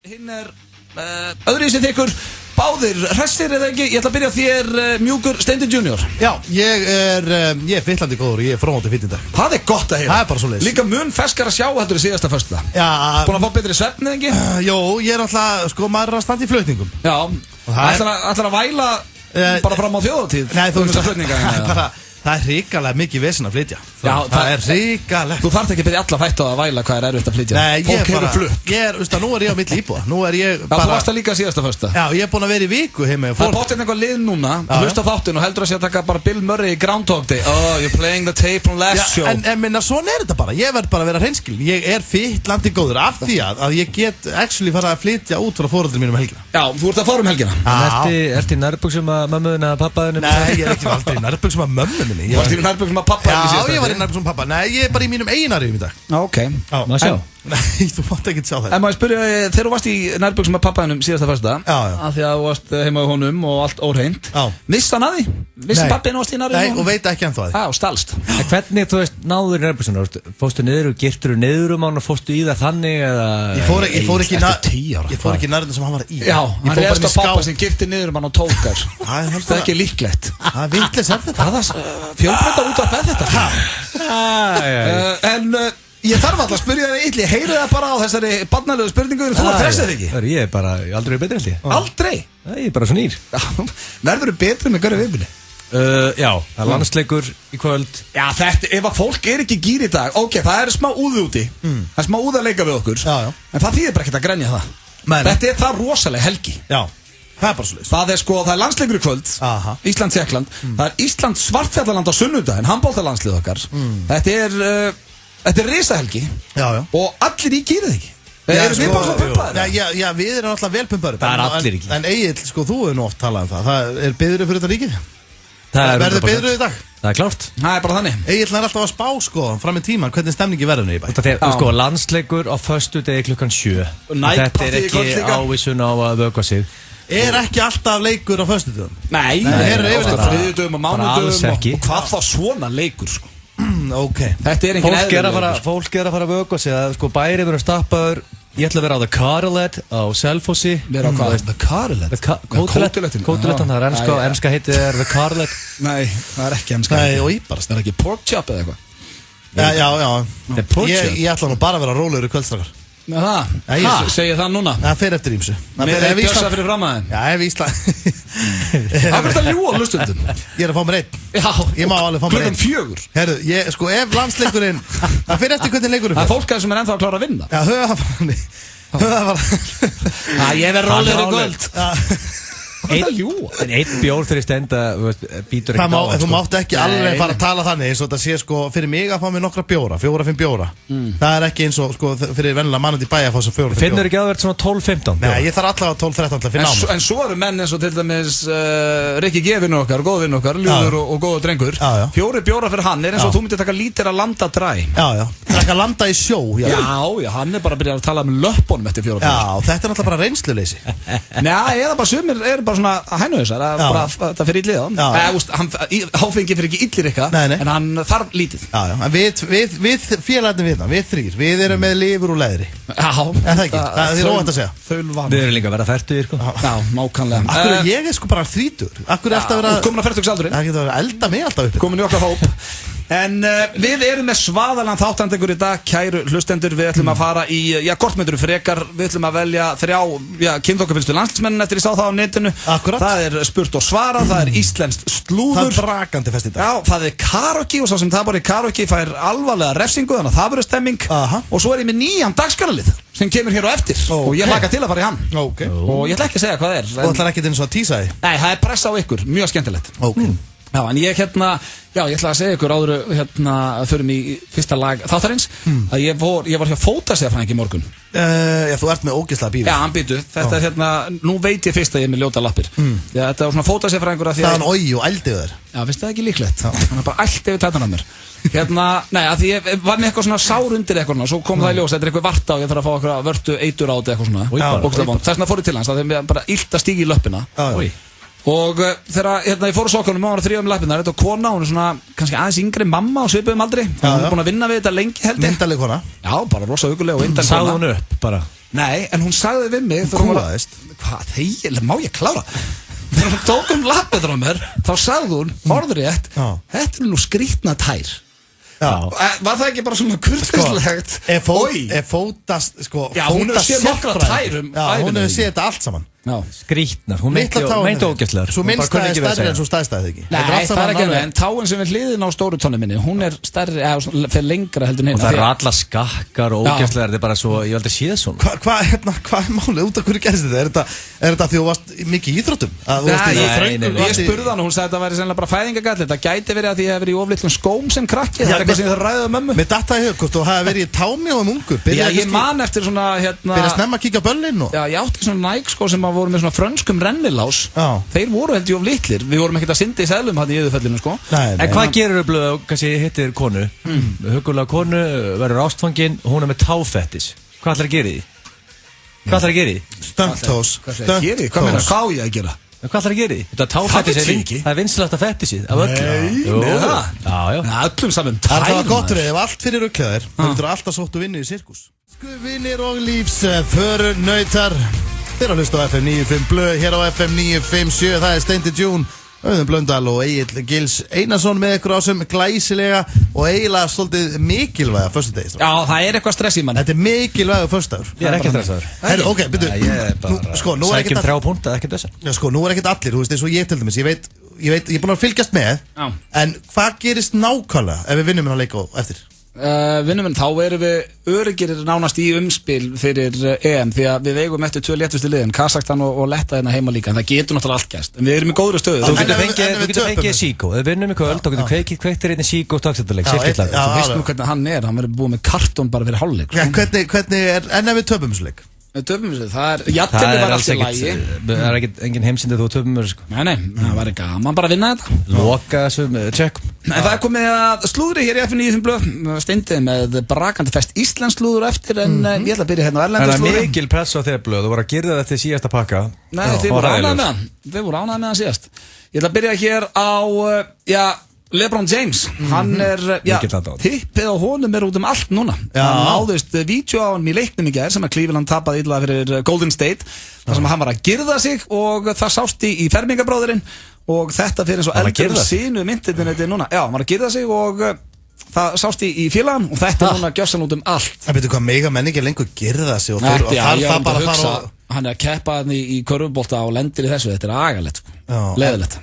Hinn öðruvísi þykkur báðir hressir eða ekki. Ég ætla að byrja þér mjúkur Steindi Junior. Já, ég er fyllandi góður, ég er fróðandi fýtt í dag. Það er gott að heyra. Það er bara svo leiðis. Líka mun ferskar að sjá heldur í síðasta föstudag. Já. Búin að fá betri svefn eða ekki? Jó, ég er alltaf, sko, maður er að standa í flutningum. Já. Ætlar að væla bara fram á þjóðatíð? Nei, þú veist það er hrikalega mikið vesen að flytja. Já, það er hrikalegt. Þú þarft ekki að byrja alla fætt á að væla hvað er erfitt að flytja. Nei, fólk hefur flutt. Nú er ég á milli íbúða. Nú er ég bara... Já, þú varst að líka síðasta föstudag. Já, ég er búin að vera í viku heima. Það er bóttinn eitthvað lið núna, hlusta þáttinn og heldur að sé að taka bara Bill Murray í Groundhog Day. Oh, you're playing the tape from last show. En minna, svona er þetta bara. Ég verð bara að vera hreinskilinn. Ég er fyllandi góður af því að ég get actually fara að flytja út frá foreldrum mínum helgina. Já, þú ert að fara helgina. Ertu í nærbuxum að mömmuðina að pappaðinu? Nei, ég er ekki aldrei í nærbuxum að mömmu minni. Varstu í nærbuxum að pappa? Já, ég var í nærbuxum pappa. Nei, ég er bara í mínum eiginariðum í dag. Ok. Má sjá? Nei, þú mátt ekki sjá það. En maður spyrja, þegar þú varst í nærbuxum að pappaðinum síðasta föstudag, af því að þú varst heima á honum og allt óhreint, vissi hann að því? Vissi pappinu varst í nærbuxum? Nei, og veit ekki ennþá að því. Og stalst. En hvernig, þú veist, náður í nærbuxum? Fórstu niður og girtur niður hann og fórstu í það þannig eða... Ég fór ekki nærðin sem hann var í. Já, hann réðst á pappa sem girti niður hann og tókar. Það er ekki líklegt. Það er vitleis er þetta. Fjölbreytta útvarp með þetta. Ég þarf alltaf að spyrja þig illi, heyrðu það bara á þessari barnalegu spurningu, þú að þessið ekki? Ég er bara, aldrei betri held ég. Aldrei? Nei, ég er bara svo nýr. Verður þú betri með hverju viðbyrni? Já, það er landsleikur í kvöld. Já, þetta, ef að fólk er ekki gýr í dag, ok, það er smá úði úti, það er smá úði að leika við okkur, en það þýðir bara ekkert að grenja það. Þetta er það rosaleg helgi. Já. Það er bara svolítið. Það er landsleikur í kvöld, Ísland-Tékkland, það er Ísland-Svartfjallaland á sunnudaginn, handboltalandslið okkar. Þetta er risahelgi og allir í gýrið ekki. Erum við bara svona pumpaðir? Já, við erum alltaf vel pumpaðir. Það er allir ekki. En Egill, sko, þú hefur nú oft talað um það. Það er biðrið fyrir þetta ríkið? Verður biðrið í dag? Það er klárt. Það er bara þannig. Egill er alltaf að spá, sko, fram í tíman, hvernig stemningi verður í bæ. Sko, landsleikur á föstudegi klukkan 7. Þetta er ekki ávísun á að vökva sig. Er ekki alltaf leikur á föstudögum? Nei, það eru yfirleitt þriðjudögum og mánudögum og hvað þá svona leikur, sko. Ok. Þetta er engin eðlilegur. Fólk er að fara að vökva sig að sko bæri verður stappaður. Ég ætla að vera á The Carlet á Selfossi. Vera á hvað? The Carlet? Kótilettan, það er enska heitið er The Carlet. Nei, það er ekki enska heitið. Nei, og íbarast. Það er ekki pork chop eða eitthvað? Já. Ég ætla nú bara að vera rólegur í kvöldstrakar. Með það? Segir það núna? Það fer eftir ímsu. Með þeir bjössa fyrir fram aðeins? Já, ef Ísland... Það verður að ljúa hlustundum. Ég er að fá mér einn. Já, ég má alveg fá mér einn. Klukkan 4. Herru, sko, ef landsleikurinn... Það fer eftir hvernig leikurinn fer. Það er fólk sem er ennþá að klára að vinna. Já, höfðafarni. Ég verður rólegur í kvöld. Einn bjór fyrir stenda býtur ekki á. Þú mátt ekki alveg fara að tala þannig eins og þetta sé sko fyrir mig að fá mér nokkra bjóra, 4-5 bjóra. Það er ekki eins og sko fyrir vennilega mannandi í bæ að fá svo 4-5 bjóra. Finnur ekki að það verður svona 12-15? Nei, ég þarf allavega 12-13 til að finna á mig. En svo eru menn eins og til dæmis Rikki G vinnu okkar, góð vinnu okkar, ljúður og góður drengur. 4 bjóra fyrir hann er eins og þú myndir taka lítir að landa dræ. Já. Taka landa í sjó. Já, hann er bara að byrja að tala með löppunum eftir 4 bjóra. Já, þetta er náttúrulega bara reynsluleysi. Nei, eða bara sumir eru bara svona að hænu þessar, það fyrir illið á hann. Háfengi fyrir ekki illir eitthvað, en hann þarf lítið. Já, við félagarnir við það, við þrír, við erum með lifur og leðri. Já. En það ekki, það er óvænt að segja. Við erum líka að vera færtugir, sko. Já, nákvæmlega. Akkur ég er sko bara 30. Akkur er alltaf að vera... Þú komin að færtugsaldurinn. Það getur að vera elda mig alltaf upp. Komin í okkar hóp. En við erum með svaðalan þáttandegur í dag, kæru hlustendur. Við ætlum að fara í, hvort myndur frekar. Við ætlum að velja 3 kynþokkafylgstu landsliðsmenn eftir ég sá það á netinu. Akkurat. Það er spurt og svara, það er íslenskt slúður. Það er brakandi fest í dag. Já, það er karaoke og svo sem tapar í karaoke fær alvarlega refsingu, þannig að það verður stemming. Og svo er ég með nýjan dagskrárlið sem kemur hér á eftir. Og ég hlakka til að fara í hann. Og ég ætla ekki að segja hvað er. Og ætlar ekki eins og að tísa því? Nei, það er pressa á ykkur, mjög skemmtilegt. Já, en ég ég ætla að segja ykkur áður förum í fyrsta lag þáttarins að ég var hjá fótasefræðing í morgun. Já, þú ert með ógeðslega bíl. Já, hann býtu, þetta er nú veit ég fyrst að ég er með ljóta lappir. Þetta var svona fótasefræðingur að því að... Það er oi og ældi við þér. Já, finnst það ekki líklegt? Hann er bara ældi við tættan á mér. Nei, að því ég var með eitthvað svona sár undir eitthvað og svo kom það í ljós, þetta er eitthvað varta og ég þarf að fá eitthvað vörtu eitur á þetta eitthvað svona. Þess vegna fór ég til hans, það er bara illt að stíga í löppina. Og þegar ég fór á sokkunum og var að þrífa lappirnar, þetta var kona, hún svona kannski aðeins yngri mamma á svipuðum aldri. Hún búin að vinna við þetta lengi held ég. Myndarleg kona. Já, bara rosa huguleg og myndarleg kona. Sagði hún upp bara? Nei, en hún sagði við mig þegar hún var hvað, þegar, má ég klára? Þegar hún tók lappirnar á mér, þá sagði hún, orðrétt, þetta nú skrýtna tær. Var það ekki bara svona kurteslegt? Fótast, sko, já, hún hefur séð nokkra tærum. Já, hún hefur séð þetta allt saman. Skrýtnar, hún meinti ógæstlegar. Svo minnstæði stærri en svo stæðstæði ekki. Nei, það er ekki alveg, en táin sem er hliðin á stóru tónni minni, hún er stærri, eða fyrir lengra heldur en og það eru alla skakkar og ógæstlegar, þetta er bara svo, ég aldrei séð svona. Hvað er málið, út af hverju gerist þetta? Er þetta því þú varst mikið í íþróttum? Nei, ég spurði hann og hún sagði að þetta væri sennilega bara fæðingagall, þetta gæti verið að því að ég hef verið í oflitlum skóm sem krakki, það er eitthvað sem ég þarf að ræða um mömmu. Mér datt það í hug, hvort þú hafi verið í támi og ungur. Ég man eftir svona, byrja snemma að kíkja böllin og... Já, ég átti svona Nike skó sem voru með svona frönskum rennilás. Þeir voru held ég of litlir. Við vorum ekkert að synda í seglum hann í Iðufellinu sko. En hvað gerur þú blöð, kannski hittir konu, hugulega konu, verður ástfangin, hún er með táfettis. Hvað ætlar að gera í því? Hvað ætlar að gera í því? Stunttós. Hvað meina, hvað á ég að gera? Hvað ætlar að gera í því? Þetta táfettis það er vinsælasta fettisið af öllum. Nei, það? Já. Öllum saman tærum. Það var gott reyð, ef allt fyrir rugglaðir, þá getur alltaf sótt og vinni í sirkus. Vinir og lífs förunautar. Þeir að hlusta á FM 95 blöð, hér á FM 957, það er Steindi June, Auðun Blöndal og Egill Gils Einarsson með ykkur á sem glæsilega og eiginlega svolítið mikilvæga föstudegi. Já, það er eitthvað stress í manni. Þetta er mikilvæga föstudagur. Ég er ekki stressaður. Ok, byrju, sækjum 3 púnta, ekkert þess að. Sko, nú er ekkert allir, þú veist, eins og ég til dæmis, ég er búin að fylgjast með, en hvað gerist nákvæmlega ef við vinnum hérna leik á eftir? Vinnum, þá erum við öryggir nánast í umspil fyrir EM því að við eigum eftir 2 léttustu liðin, Kazakstan og Letta hérna heima líka, en það getur náttúrulega allt gæst, en við erum í góðri stöðu. Þú getur fengið Síkó, ef við vinnum í kvöld, þá getur kveikt einni Síkó dagsættuleik, silkislag. Þú veist nú hvernig hann er, hann verður búið með kartón bara fyrir hálfleik. Hvernig er, en ef við töpum þessu leik? Það er jafntefli var allt í lagi. Það er engin heimsindið þú töpum þessu sko. Nei, það var gaman bara að vinna þetta. Loka þessu, check. En það er komið að slúðri hér í FM 95 blöð, Steindi með brakandi fest Íslands slúður eftir, en ég ætla að byrja hérna á erlendu slúðri. Það er mikil press á þeir blöð, þú voru að gera þetta til síðasta pakka. Nei, þið voru ánægð með hann síðast. Ég ætla að byrja hér á, LeBron James, hann er, tippið á honum er út allt núna. Hann náðist vídeo á hann í leiknum í gær sem að Cleveland tapaði illa fyrir Golden State, þar sem hann var að girða sig og það sást í fermingabróðurinn og þetta fyrir eins og eldur sínu myndin þetta núna. Já, hann var að girða sig og það sást í félagann og þetta núna gjössan út allt. Það betur hvað mega menningi lengur girða sig og það bara að fara og... Hann er að keppa hann í körfubolta og lendir í þessu, þetta er agalegt, leðilegt.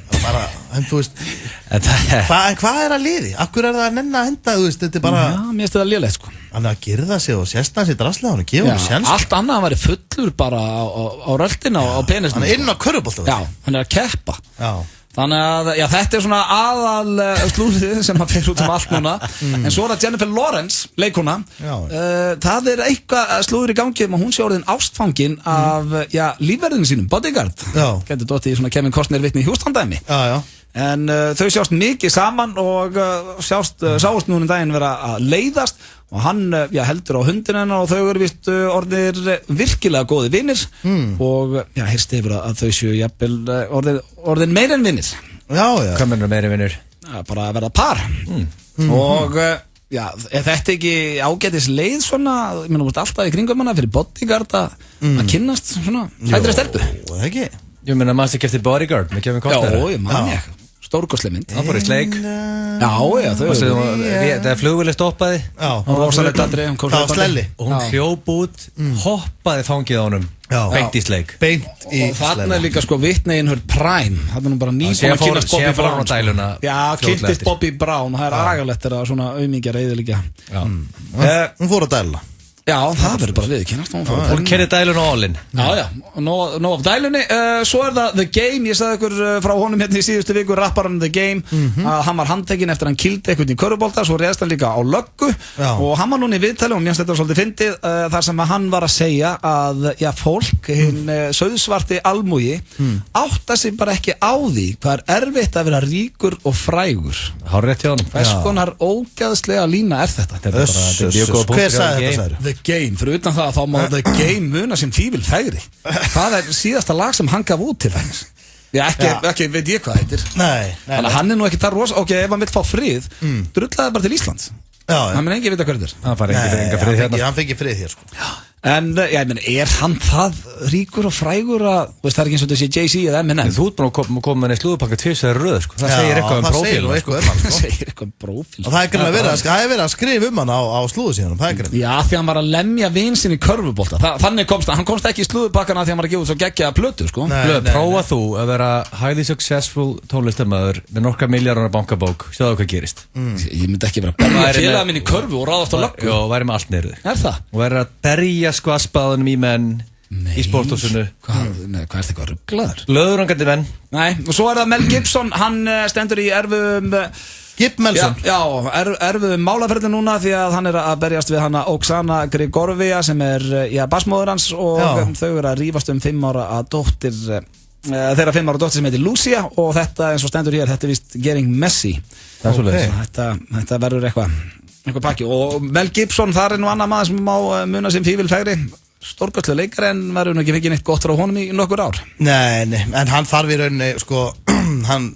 En þú veist, hvað er að liði? Akkur er það að nenna að henda, þú veist, þetta er bara... Já, mér finnst þetta leðilegt, sko. Hann er að girða sig og sérstæða sig draslega, hann er gefur hann sjans. Allt annað, hann væri fullur bara á röldina á penisnum. Hann er inn á körfubolta. Já, hann er að keppa. Þannig að, þetta er svona aðal slúðrið sem hann fer út allt núna. En svo er það Jennifer Lawrence, leikona. Það er eitthvað slúður í gangi um að hún sé orðin ástfangin af, lífverðinu sínum, Bodyguard. Gæti dottið í svona Kevin Costner vitni í Hjústandæmi. En þau sjást mikið saman og sást núna daginn vera að leiðast og hann heldur á hundin hennar og þau eru vist orðir virkilega góði vinir og heyrst yfir að þau séu jafnvel orðin meir en vinir. Hvað mennur meir en vinir? Bara að verða par og er þetta ekki ágætis leið svona, ég meina alltaf í kringum hana fyrir Bodyguard að kynnast svona hættri stelpu? Jó, ekki. Ég meina maður ekki eftir Bodyguard með Kevin Costner. Já, ég man ég. Stórkostleg mynd. Það fór í sleik. Það er flugvél stoppaði. Rosalegt atriði. Það var slelli. Og hún hljóp út, hoppaði fangið á honum. Beint í sleik. Beint í sleik. Og þarna er líka vitneginn hör Prime. Það er nú bara nýbúin að kynast Bobby Brown. Já, kynntist Bobby Brown. Það er agalegt að svona auðmingja reyðilegja. Hún fór að dæla. Já, það verður bara viðkynast. Hún kynni dælun á allin. Já, nóg af dælunni. Svo er það The Game, ég sagði ykkur frá honum hérna í síðustu viku, rapparann The Game, að hann var handtekinn eftir að hann kýldi eitthvað í körfubolta, svo réðst hann líka á löggu og hann var núna í viðtali og mér finnst þetta svolítið fyndið þar sem hann var að segja að fólk, hinn sauðsvarti almúgi, átta sig bara ekki á því hvað er erfitt að vera ríkur og frægur. Hárrétt hjá honum. Hvers konar ógeðslega lína er þetta? Hver sagði þetta? The Game, fyrir utan það að þá má The Game muna sem fífil fægri. Það er síðasta lag sem hann gaf út til þess. Já, ekki veit ég hvað heitir. Nei. Þannig að hann nú ekki það rosa, ok, ef hann vill fá frið, drullaði bara til Íslands. Já. Hann mun ekki vita hvað þetta Hann fari enga frið hérna. Hann fengi frið hér, sko. Já. En, ég meina, hann það ríkur og frægur að, veist, það ekki eins og þetta sé Jay-Z eða Eminem. Þú ert búin að koma með slúðupakka 2 særi röð, sko. Það segir eitthvað prófíl. Það segir eitthvað prófíl. Og það er greinlega verið að skrifa hann á slúðu síðan, það er greinlega. Já, því hann var að lemja vin sinn í körfubolta. Þannig hann komst ekki í slúðupakkana því hann var að gefa út svo geggjaða plötu, sko. Prófa þú að vera highly successful tónlistarmaður með nokkra milljarðar bankabók, sjáðu hvað gerist. Ég myndi ekki vera að berja félaga minn í körfu og ráðast á löggu. Já, væri með allt niður. Er það? Og væri að berja skvassbáðunum í menn í sporthúsinu. Hvað er þetta eitthvað rugglaður? Löðurangandi menn. Nei, og svo er það Mel Gibson, hann stendur í erfum Gibmelson. Já, erfum málaferðin núna því að hann er að berjast við hana Oksana Grigorova sem er bassmóður hans og þau eru að rífast 5 ára að dóttir þeirra 5 ára dóttir sem heitir Lucia og þetta eins og stendur hér, þetta er vist getting messy. Það er svoleiðis. Þetta verður eitthvað pakki og Mel Gibson, þar er nú annar maður sem má muna sem fífilfegri stórkostlegur leikari en verður nú ekki fengið neitt gott frá honum í nokkur ár. Nei, en hann þarf í rauninni, sko, hann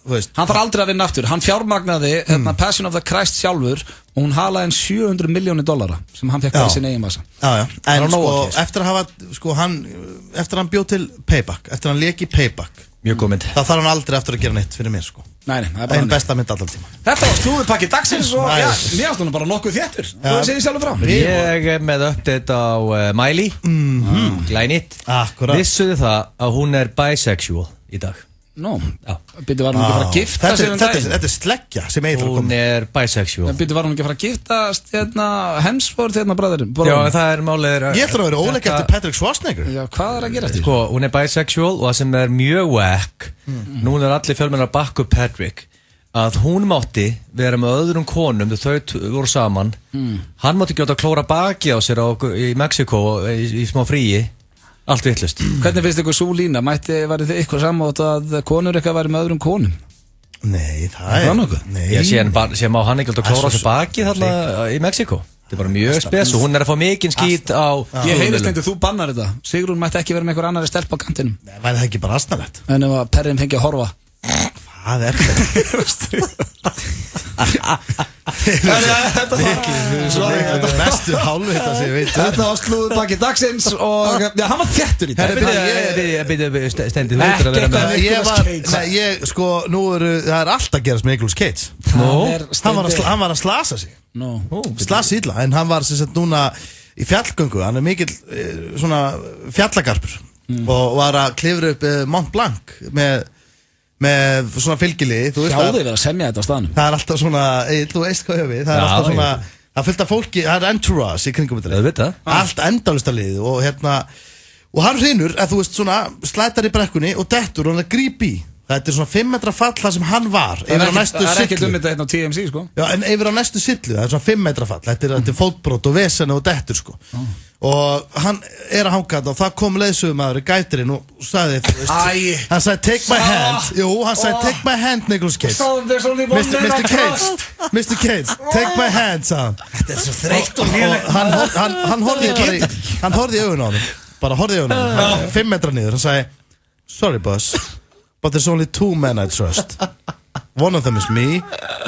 þarf aldrei að vinna aftur. Hann fjármagnaði Passion of the Christ sjálfur og hún halaði en $700 milljónir sem hann fekk fyrir sin eigin massa. Já, en sko, eftir að hafa, sko, eftir að hann bjóð til Payback, eftir að hann lék í Payback, mjög góð mynd. Það þarf hann aldrei eftir að gera neitt fyrir mér, sko. Nei, það er bara einn besta mynd allan tíma. Þetta var slúðupakki dagsins og já, mér ást hún bara nokkuð þéttur. Þú segir sjálfur frá. Ég er með update á Miley, Glænit. Akkurat. Vissuðu það að hún er bisexual í dag? Nó, byrju var hún ekki að fara að gifta sig Þetta er sleggja sem eitthvað kom. Hún er bisexual. Byrju var hún ekki að fara að giftast Hemsworth bræðurinn. Já, það er málið. Ég ætla að vera óleik eftir Patrick Schwarzenegger. Já, hvað er að gera eftir? Sko, hún er bisexual og það sem er mjög wack, núna er allir fjölmennar að bakka upp Patrick, að hún mátti vera með öðrum konum þegar þau voru saman. Hann mátti gjóta að klóra baki á sér í Mexiko í smá fríi. Allt vitlaust. Hvernig finnst ykkur svo lína? Væri þið ykkur samátt að konur eitthvað væri með öðrum konum? Nei, það er nokkuð. Ég sé má hann ekki að klóra sér baki þarna í Mexiko. Þetta er bara mjög spes og hún er að fá mikinn skít á... Ég heyrist einnig, þú bannar þetta. Sigrún mætti ekki vera með einhver annari stelp á kantinum. Nei, væri það ekki bara astnalegt? En ef að perrin fengi að horfa. Hvað er þetta? Mestu hálfvita sem ég veit. Þetta var slúðupakki dagsins og hann var þéttur í dag. Stendi, þú veitur að vera með. Sko, það er allt að gerast með Nicolas Cage. Hann var að slasa sig. Slasa illa, en hann var sem sagt núna í fjallgöngu. Hann er mikill svona fjallagarpur og var að klifra upp Mont Blanc með svona fylgilið, þú veist Hjáði við að semja þetta á staðnum. Það er alltaf svona, þú veist hvað ég við, það er alltaf svona, það fylgta fólki, það er entourage í kringum þetta. Allt endalista lið og og hann hrinur, að þú veist svona, slætar í brekkunni og dettur og hann er gríp í. Þetta er svona 5 metra fall það sem hann var yfir á næstu sillu. Það er ekkert þetta hérna á TMC, sko. Já, en yfir á næstu sillu, það er svona 5 metra fall. Þetta er fótbrot og vesen og dettur, sko. Og hann er að hanga þetta og það kom leiðsögumaður í gætirinn og sagði, þú veist, hann sagði take my hand. Jú, hann sagði take my hand, Nicolas Cage. Mr. Cage, take my hand, sagði hann. Þetta er svo þreytt og mjög. Hann horfði í augun á hann, bara horfði í augun á hann, 5 metra niður, hann sagði, sorry boss, but there's only 2 men I trust. One of them is me,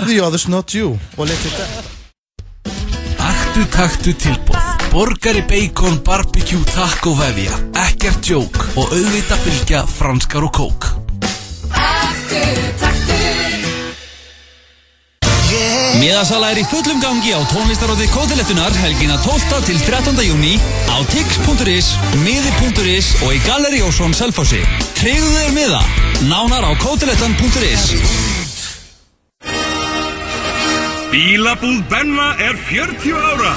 the other's not you. Og let's it that. Aktu taktu tilboð. Borgari bacon, barbecue, taco vefja. Ekkert djók og auðvitað fylgja franskar og kók. Aktu taktu. Miðasala er í fullum gangi á tónlistaróði Kótilettunar helgina 12. til 13. júní á tix.is, miði.is og í Galleri Ósson Selfossi. Tryggðu þér miða. Nánar á kótilettan.is. Bílabúð Benna er 40 ára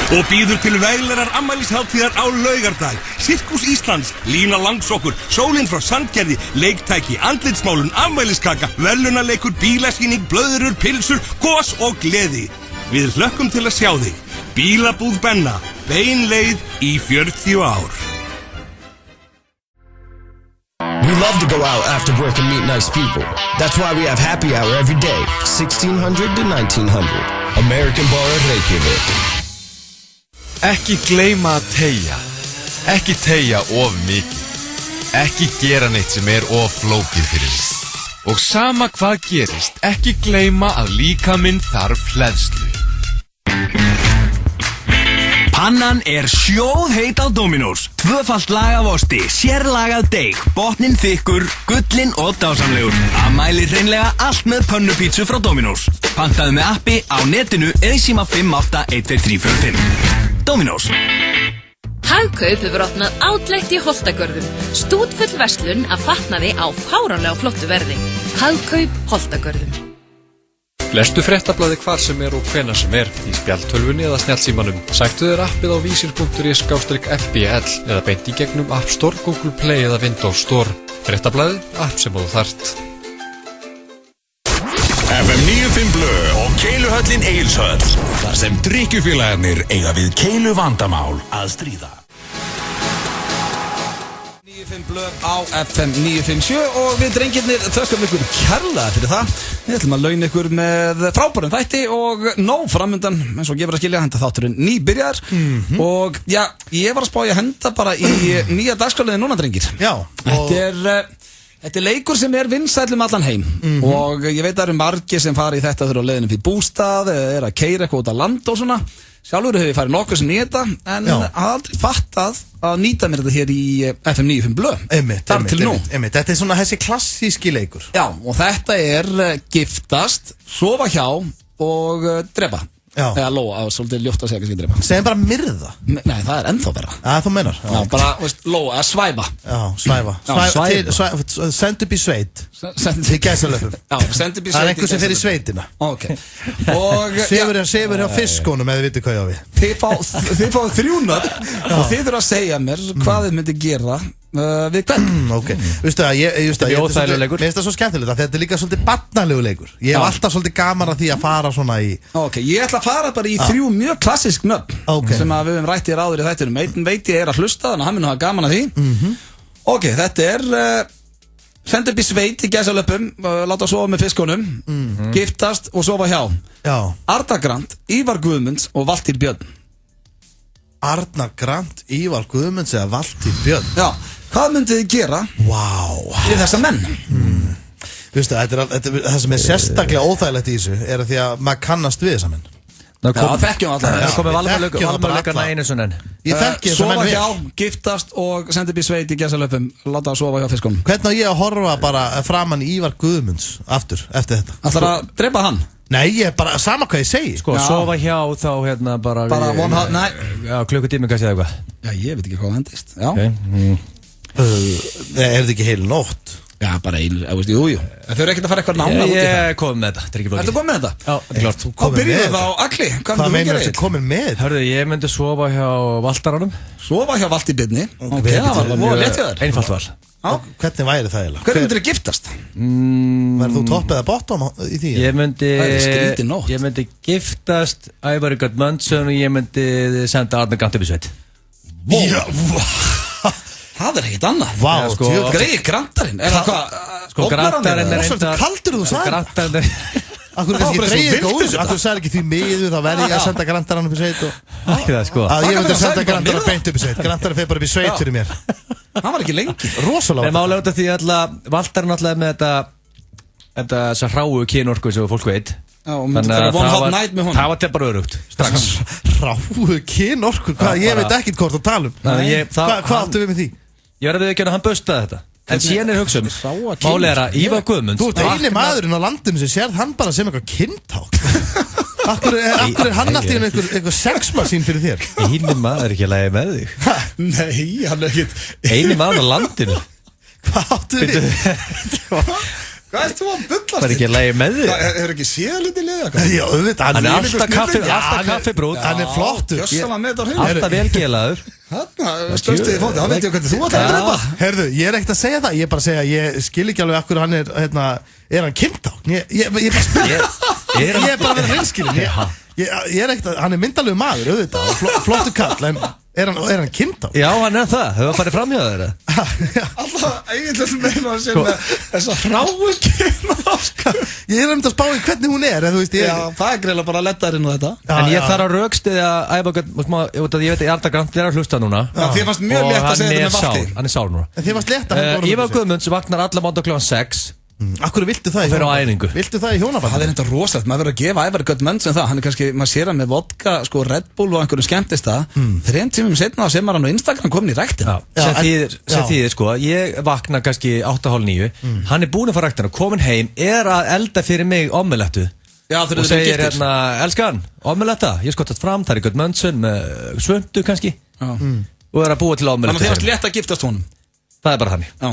og býður til veglerar afmælisháttíðar á laugardag. Sirkus Íslands, Lína Langsokkur, Sólin frá Sandgerði, leiktæki, andlitsmálun, afmæliskaka, verðlaunaleikur, bílasýning, blöðrur, pilsur, gos og gleði. Við hlökkum til að sjá þig. Bílabúð Benna, bein leið í 40 ár. We love to go out after work and meet nice people. That's why we have happy hour every day, 1600 to 1900. American Bar at Reykjavík. Ekki gleyma að teygja. Ekki teygja of mikið. Ekki gera neitt sem of flókið fyrir þig. Og sama hvað gerist, ekki gleyma að líkaminn þarf hleðslu. Pannan sjóðheit á Dominos. Tvöfalt lag af osti, sérlagað deig, botninn þykkur, gullinn og dásamlegur. Það mælir hreinlega allt með pönnupítsu frá Dominos. Pantaðu með appi á netinu eða í síma 581235. Dominos. Hagkaup hefur opnað Outlet í Holtagörðum. Stútfull verslun af fatnaði á fáránlega flottu verði. Hagkaup Holtagörðum. Lestu fréttablaði hvar sem og hvenær sem í spjaldtölvunni eða snjallsímanum. Sæktu þér appið á vísir.is/FBL eða beint í gegnum App Store, Google Play eða Windows Store. Fréttablaði, app sem þú þarft. FM 95 Blö og Keiluhöllin Egilshöll. Þar sem drykkjufélagarnir eiga við keilu vandamál að stríða. 95 Blö á FM 957 og við drengirnir þökkum ykkur kærlega fyrir það. Við ætlum að launa ykkur með frábærum þætti og nóg framundan, eins og gefur að skilja, henda þátturinn nýbyrjar. Og já, ég var að spá ég að henda bara í nýja dagskrárliði núna, drengir. Já. Þetta leikur sem vinsæll allan heim og ég veit að það eru margir sem fara í þetta þurfa á leiðinu fyrir bústað eða að keyra eitthvað út á land og svona. Sjálfur hefur ég farið nokkuð sem í þetta en hafði aldrei fattað að nýta mér þetta hér í FM 95 Blö. Þar til nú. Þetta er svona þessi klassíski leikur. Já, og þetta giftast, sofa hjá og drepa. Eða lóa, svolítið ljótt að segja kannski drepa. Segjum bara myrða. Nei, það ennþá verra. Þú meinar. Já, bara, lóa, að svæfa. Já, svæfa. Send upp í sveit. Í gæsalöfum. Já, send upp í sveit. Það er einhver sem fer í sveitina. Ok. Og Sefur hjá fiskunum eða við veitum hvað ég á við. Þið fáið 3 nöfn og þið þurfa að segja mér hvað þið myndi gera við hvern. Ok. Veistu það, mér finnst það svo skemmtilegt að þetta er líka svolítið barnalegu leikur. Ég hef alltaf svolítið gaman að því að fara svona í. Ok, ég ætla að fara bara í 3 mjög klassísk nöfn sem að við höfum rætt í ráður í þættinum. Einn veit ég að hlusta, þannig að hann mun hafa gaman að því. Ok, þetta senda upp í sveit í gæsalöpum, láta sofa með fiskunum, giftast og sofa hjá. Arnar Grant, Ívar Guðmunds og Valtýr Björn. Arnar Grant, Ívar Guðmunds eða Valtýr Björn. Já, hvað myndið þið gera við þessa menn? Veistu, það sem er sérstaklega óþægilegt í þessu er að því að maður kannast við þessa menn. Já, þekkjum alltaf. Það komið valmurleikarna einu svona enn. Ég þekki þessa menn við. Sofa hjá, giftast og senda upp í sveit í gæsalöpum, láta að sofa hjá fiskunum. Hvernig á ég að horfa bara framan í Ívar Guðmunds aftur, eftir þetta? Ætlar að drepa hann? Nei, ég er bara sama hvað ég segi. Sko, sofa hjá þá bara one hot night. Já, klukkutími kannski eða eitthvað. Já, ég veit ekki hvað vendist. Já. Er þetta ekki heil nótt? Já, bara einu, jú. Þau eru ekkert að fara eitthvað nána út í það. Ég er komið með þetta, þetta er ekki flókið. Ertu komið með þetta? Já, þetta er klart. Hvað byrjuðu það á Agli? Hvað meinar þetta komið með? Hörðu, ég myndi sofa hjá Valtaranum. Sofa hjá Valtýr Björni? Ok, það var mjög létt hjá þér. Einfalt var. Hvernig væri það eiginlega? Hvernig myndir þið giftast? Verður þú topp eða bottom í því? Ég myndi giftast Ævari Gudmundsson og ég myndi senda Arnar Grant upp í sveit. Það er ekkert annað. Greið Grantarinn. Er það hvað? Grantarinn er svolítið kaldur þú sagði. Grantarinn er Akkur kannski dreigir góður. Akkur sagði ekki því miður þá verði ég að senda Grantarinn upp í sveit. Ekki það sko. Að ég myndi að senda Grantarinn beint upp í sveit. Grantarinn feir bara upp í sveit fyrir mér. Það var ekki lengi. Rosalega. En málega út af því að Valtarinn alltaf með þetta svo hráu kynorku sem fólk veit. Þannig að það var til bara örugt strax. Hráu kynorku? Ég veit ekkert hvort að tala um. Hvað áttu við með því? Ég verði ekki að hann bustaði þetta. En síðan hugsa málega er að Ívar Guðmunds. Þú ert eini maðurinn á landinu sem sérð hann bara sem eitthvað kyntátt. Akkur er hann alltaf einhver sexmasín fyrir þér? Eini maður ekki að lægja með þig. Nei, hann er ekkert. Eini maður á landinu. Hvað áttu við? Hvað ert þú að bullast? Það er ekki að lægja með þig. Hefur ekki séð litið liða? Já, auðvitað. Hann er alltaf kaffibrúð. Hann er flottur. Alltaf velgelaður. Þarna stöðstuði í fóti. Það veit ég hvernig þú ætlar að drepa. Herðu, ég er ekkert að segja það. Ég er bara að segja að ég skil ekki alveg akkur hann er hann kynntán? Ég bara spyr. Ég er bara að vera hreinskilinn. Ég er ekkert að, hann er myndalegu maður, auðvitað, og flottur kall, en Er hann kynnt á? Já, hann það, hefur farið fram hjá þeirra. Alltaf eiginlega meina að segja með þessa hráu kynna. Ég að spá í hvernig hún en þú veist Já, það greiðlega bara lettarinn og þetta. En ég þarf að rökstiðja ég veit að Arda Grant að hlusta núna. Þér fannst mjög létt að segja þetta með vafti. Hann sár núna. En þér fannst létt að Ívar Guðmunds vaknar alla mánudag klukkan 6. Akkur viltu það í hjónaband? Viltu það í hjónaband? Það þetta rosalegt, maður verður að gefa Ævar Guðmunds en það, hann kannski, maður sér hann með vodka, sko Red Bull og einhverju skemmtist það 3 tímum setna á sem hann á Instagram komin í ræktina. Sem þýðir sko, ég vakna kannski 8:30, hann búinn að fara ræktina, komin heim, að elda fyrir mig omelettu og segir elskan, omeletta, ég skottat fram, það Guðmundsson með svöndu kannski og að búa til omelettu. Þannig að þið varst létt að giftast honum. Það bara þannig. Já.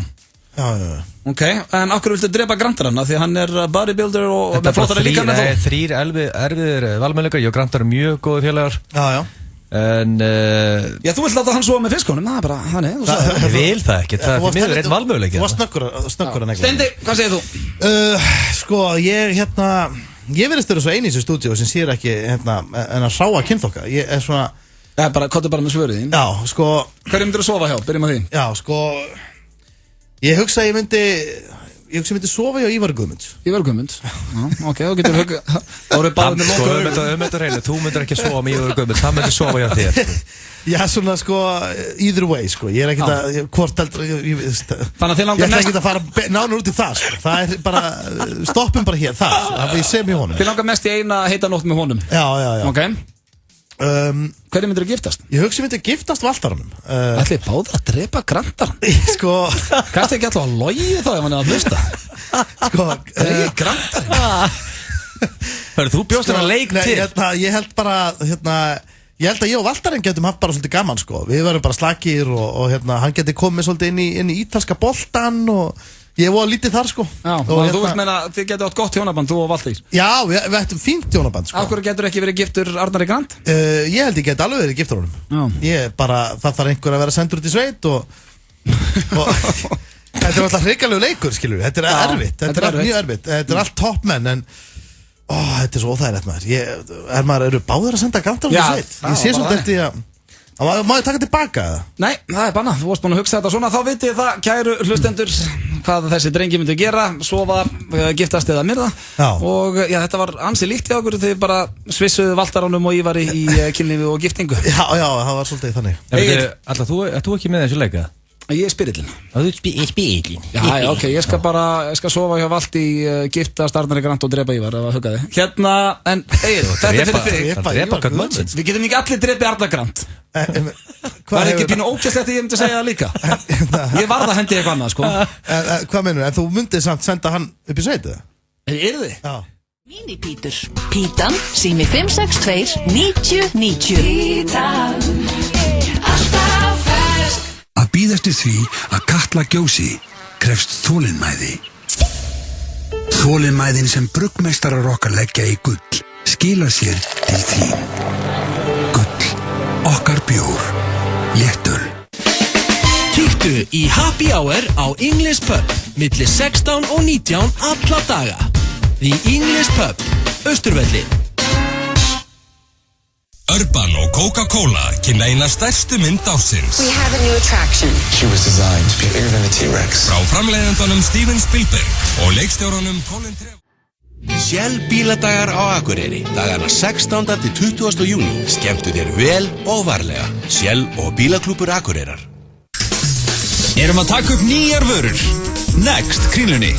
Ok, en okkur viltu drepa Grantar hann? Því hann bodybuilder og með flottara líka með þó? Þetta er 3 erfiðir valmöðleikar, ég og Grantar eru mjög góði félagar. Já. En... Já, þú vilt láta hann svo með fiskunum, það bara, þannig. Ég vil það ekki, það er miður einn valmöðleikar. Þú var snöggur að negla. Steindi, hvað segir þú? Sko, ég verðist vera svo eini í þessu stúdíu sem sér ekki, en að ráa kynþokka. Ég svona... Já, kottu bara með svöruðin. Já, sko... Hverju myndir þú sofa hjá? Byrjum að því. Já, sko... Ég hugsa að ég myndi sofa hjá Ívar Guðmunds. Ívar Guðmunds? Já, ok, þá getur við þá eru báðinni lokaður. Þú myndir ekki sofa með Ívar Guðmunds, það myndir sofa hjá þér. Já, svona sko, either way, sko. Ég ekkert að, hvort heldur, Þannig að þið langar ég ekkert að fara nánar út í það, sko. Það bara, stoppum bara hér, það við sem í honum. Þið langar mest í eina heita nótt með honum? Já. Ok. Hverju myndir þú giftast? Ég hugsa ég myndi giftast Valtaranum. Ætli báða að drepa Grantaran? Sko Kannski ekki alltaf að logi þá ef hann að hlusta. Sko Grantaran. Hörru, þú bjóst þér að leik til. Ég held bara ég held að ég og Valtarinn getum haft bara svolítið gaman, sko. Við verðum bara slakir og hann geti komið svolítið inn í ítalska boltan og ég var lítið þar, sko. Já, og þú veist meina þið getur átt gott hjónaband, þú og Valtýr. Já, við ættum fínt hjónaband, sko. Akkur getur ekki verið giftur Arnari Grant? Ég held ég get alveg verið giftur honum. Ég bara, það þarf einhver að vera sendur út í sveit og þetta er alltaf hrikalegu leikur, skilur við. Þetta er erfitt, þetta er mjög erfitt. Þetta er allt toppmenn, en þetta er svo óþægilegt, maður. Eru báðir að senda Grantar út í sveit? Ég sé svolítið eftir að má ég taka tilbaka eða? Nei, það er bannað, þú varst búin að hugsa þetta svona. Þá vitið það, kæru hlustendur, hvað þessi drengi myndu gera, sofa, giftast eða myrða. Og já, þetta var ansi líkt hjá okkur, þið bara svissuðu Valtaranum og Ívari í kynlífi og giftingu. Já, það var svolítið þannig. Alltaf, þú ekki með þessu leika? Ég er spirillin. Þú er spirillin? Já, ok, ég skal sofa hjá Valtý, giftast Arnari Grant og drepa Ívar, ef að hugga þig. Hérna, en Egill, þetta er fyrir þig. Við getum ekki allir drepi Arnar Grant. Það er ekki pínu ókjæslegt að ég myndi segja það líka. Ég varð að hendi eitthvað annað, sko. Hvað meinur, en þú myndið samt senda hann upp í sveitið? Er þið? Já. Minipítur. Pítan, sími 562 9090. Pítan, alltaf fersk. Að bíða eftir því að Katla gjósi krefst þolinmæði. Þolinmæðin sem bruggmeistarar okkar leggja í gull skilar sér til þín. Gull, okkar bjór, léttul. Kíktu í Happy Hour á English Pub milli 16 og 19 alla daga. The English Pub, Austurvelli. Urban og Coca-Cola kynna eina stærstu mynd ársins. We have a new attraction. She was designed to be bigger than a T-Rex. Frá framleiðendunum Steven Spielberg og leikstjóranum Colin Trevorrow. Shell bíladagar á Akureyri, dagana 16. til 20. júní. Skemmtu þér vel og varlega. Shell og bílaklúbur Akureyrar. Erum að taka upp nýjar vörur. Next Kringlunni.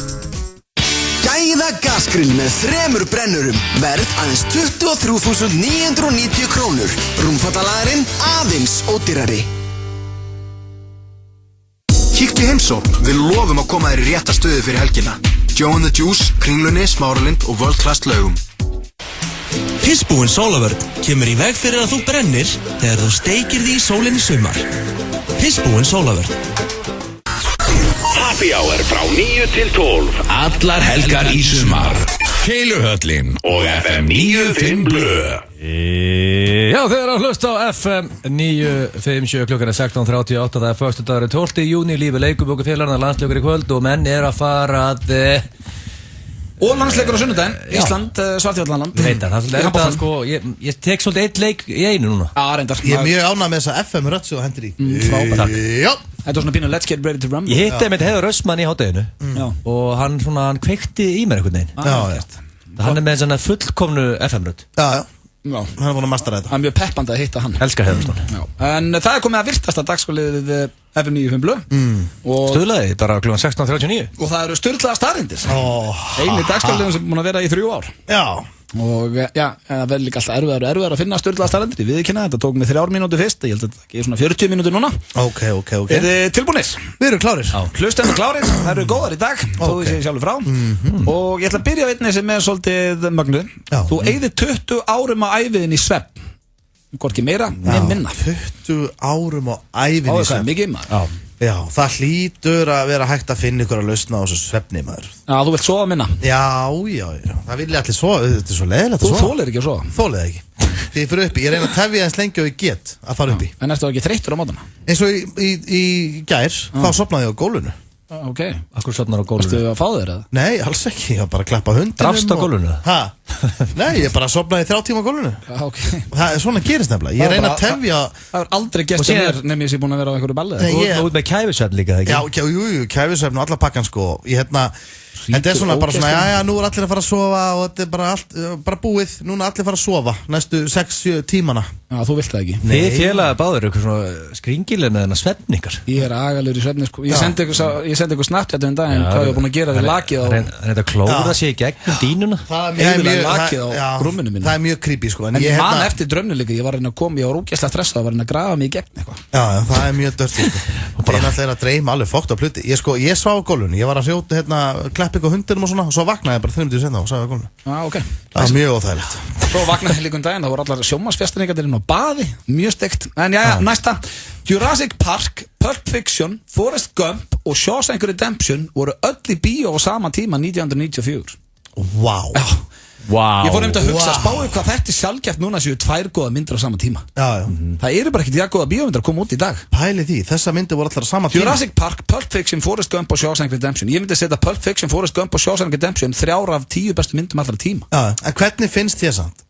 Gæða gasgrill með 3 brennurum. Verð aðeins 23.990 krónur. Rúmfattalagarinn aðeins ódýrari. Kíktu í heimsókn. Við lofum að koma þér í rétta stöðu fyrir helgina. Joe and the Juice, Kringlunni, Smáralind og World Class laugum. Pissbúinn sólavörn kemur í veg fyrir að þú brennir þegar þú steikir því í sólinni sumar. Pissbúinn sólavörn. Happy Hour frá 9 til 12. Allar helgar í sumar. Keiluhöllin og FM 95 Blö. Já, þið eru að hlusta á FM 957 klukkan 16:38. Það er föstudagurinn 12. júní. Lífi leikum okkur félagarna landsleikur í kvöld og menn er að fara að Og landsleikur á sunnudaginn, Ísland, Svartfjallaland. Það sko, ég tek svolítið eitt leik í einu núna. Já, reyndar. Ég mjög ánægð með þessa FM rödd sem þú hendur í. Frábært. Já. Þetta var svona pínu Let's Get Ready to Rumble. Ég hitti með Heiðar Östmann í hádeginu og hann kveikti í mér einhvern veginn. Hann með svona fullkomnu FM-rödd. Já. Hann er búin að mastera þetta. Það mjög peppandi að hitta hann. Elskar Heiðar Östmann. En það komið að virtasta dagskólið við FM 95 Blö. Stuðlaði bara kl. 16:39. Og það eru sturlaða staðreyndir. Einu dagskóliðum sem er búin að vera í 3 ár. Já. Og það verður líka alltaf erfiðar að finna sturlaða staðreyndir. Ég viðurkenni þetta tók mig 3 mínútur fyrst. Ég held að þetta er svona 40 mínútur núna. Ok. Er þið tilbúinir? Við erum klárir. Hlustendur klárir, það eru góðar í dag. Þó ég sé sjálfur frá. Og ég ætla að byrja á einni sem er svolítið mögnu. Þú eyðir 20 árum á æviðin í svefn. Hvorki meira, nefn minna. 20 árum á æviðin í svefn. Mikið maður. Já, það hlýtur að vera hægt að finna ykkur að lausna á þessu svefni maður. Já, þú vilt sofa minna. Já, það vilja allir sofa, þetta er svo leiðilegt að sofa. Þú þolir ekki að sofa. Þolið ekki. Því ég fyrir uppi, ég reyna að tefja eins lengi og ég get að fara uppi. En ertu þá ekki þreyttur á mótana? Eins og í gær, þá sofnaði ég á gólfinu. Ok. Akkur sofnar á gólfinu? Varstu að fá þér eða? Nei, alls ekki, ég var bara að klappa hundinum. Drafst á gólfinu? Nei, ég bara sofnaði 3 tíma á gólfinu. Ok. Það er svona gerist nefnilega, ég reyna að tefja. Það er aldrei gest að mér nefnir ég sé búin að vera á einhverju balli. Þú ert með kæfisvefn líka, ekki? Já, jú, kæfisvefn og alla pakkan sko. Þetta er svona bara svona, já, nú er allir að fara að sofa og þetta er bara allt, bara búið, núna allir að fara að sofa næstu 6-7 tímana. Já, þú vilt það ekki. Þið félaga báður eitthvað svona skringilin eða svefn ykkar. Ég er agalur í svefni, sko. Ég sendi ykkur snabbt hérna daginn hvað ég var búin að gera við lakið á... Þetta klóra sig í gegnum dínuna. Lakið á rúminu mínu. Það er mjög creepy, sko. En ég man eftir draumni líka, ég var að koma, ég var ógeðslega stressað, var að grafa mig í gegn eitthvað. Já, það er mjög dört, sko. Ég er alltaf að dreyma alveg fókt á pluti. Ég svaf á gólfinu, ég var að hrjóta hérna kleppingu hundinum og svona, og svo vaknaði ég bara 3 mínútur seinna og svaf á gólfinu. Já, ok. Það var mjög óþægilegt. Svo vaknaði líka daginn, það voru allar sjónvarpsfestinningarnir inn á baði, mjög steikt. En næsta. Jurassic Park, Pulp Fiction, Forrest Gump og Shawshank Redemption voru öll í bíó á sama tíma 1994. Vá. Wow. Ég fór nefnd að hugsa, spáðu hvað þetta er sjálfgeft núna séu 2 góða myndir á sama tíma. Já. Það eru bara ekkert góða bíómyndir að koma út í dag. Pæli því, þessa myndir voru allar á sama tíma. Jurassic Park, Pulp Fiction, Forrest Gump og Shawshank Redemption. Ég myndi að setja Pulp Fiction, Forrest Gump og Shawshank Redemption 3 af 10 bestu myndum allra tíma. Já, en hvernig finnst þér samt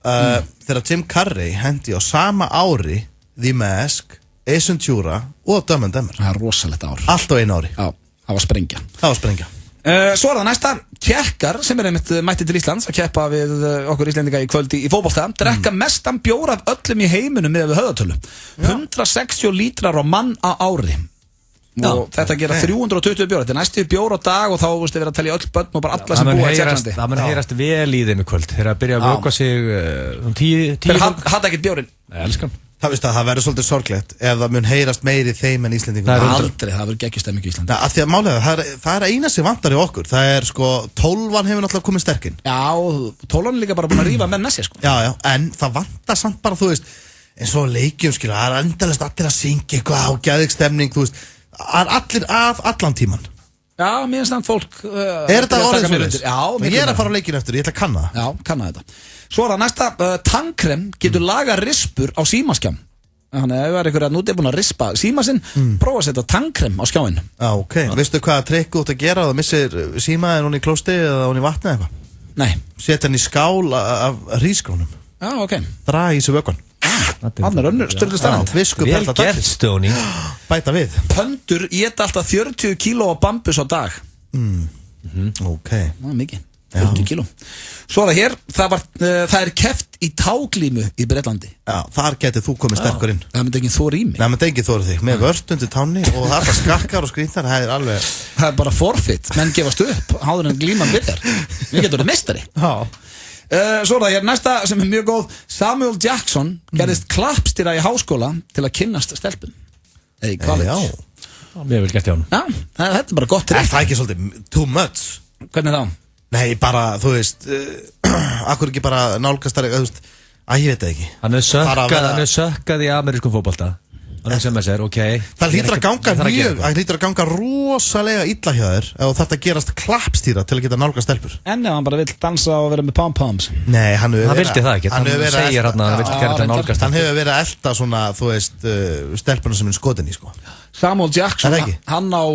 þegar Jim Carrey hendi á sama ári The Mask, Ace Ventura og Dumb and Dumber? Það er rosalegt ár. Allt á einu ári. Já, það var sprengja. Svo er það næsta, Tékkar sem er einmitt mætti til Íslands að keppa við okkur Íslendinga í kvöldi í fótbolta drekka mestan bjór af öllum í heiminum með við höfðatölu. 160 lítrar á mann á ári. Og þetta gera 320 bjór. Þetta er næstu bjór á dag og þá verður að telja öll börn og bara alla sem búa í Tékklandi. Það mun heyrast vel í þeim í kvöld. Þeir að byrja að vöka sig 10. Þeir hata ekkert bjórinn. Nei, elskan. Það verður svolítið sorglegt ef það mun heyrast meiri þeim en Íslendingum. Aldrei, það verður geggjustemming í Íslandi. Því að málega, það er eina sem vantar í okkur. Það er sko, 12 hefur náttúrulega komið sterkinn. Já, 12 er líka bara búin að rífa menn með sér sko. Já, en það vantar samt bara, þú veist, eins og leikjum, skilja, það er endalist allir að syngja eitthvað á geðvikstemning, þú veist, það er allir af allan tíman. Já, mér finnst það fólk... Er þetta orðið svoleiðis? Já, ég er að fara á leikinu eftir, ég ætla að kanna það. Já, kanna þetta. Svo er það næsta, tannkrem getur laga rispur á símaskjám. Þannig að ef það er einhverja núti búin að rispa síma sinn, prófa að setja tannkrem á skjáin. Já, ok. Veistu hvað trikk þú út að gera? Það missir símaðin hún í klósti eða hún í vatni eða eitthvað? Nei. Setja hann í skál af hrísgrónum. Já, ok. Draga í sig vökvann. Hann er önnur, styrlu stærnd. Vel gert, Stóni. Bæta við. Pöndur éta alltaf 40 kíló af bambus á dag. Ok. Það er mikið. 40 kíló. Svo er það hér, það er keppt í táglímu í Bretlandi. Já, þar getið þú komið sterkur inn. Það myndi ekki þór í mig. Nei, myndi ekki þór þig. Með vört undir tánni og það er bara skakkar og skrýntar, það er alveg... Það er bara forfeit, menn gefast upp, háður en glíman byrjar. Við getum verið meistari. Já. Svo er það hér, næsta sem er mjög góð, Samuel Jackson gerðist klappstýra í háskóla til að kynnast stelpum. Eða í college. Já, mjög vel gert hjá hann. Já, þetta er bara gott trikk. Það er ekki svolítið too much. Hvernig þá? Nei, bara, þú veist, akkur ekki bara nálgast þar, þú veist, ég veit það ekki. Hann er sökkað í amerískum fótbolta. Hann er sem að segja, ok. Það hlýtur að ganga rosalega illa hjá þér ef þetta gerast klappstýra til að geta nálgast stelpur. En ef hann bara vill dansa og vera með pom-poms. Nei, hann vildi það ekki. Hann segir hann að hann vill gera þetta nálgast. Hann hefur verið að elta svona, þú veist, stelpuna sem er skotin í, sko. Samuel Jackson, hann á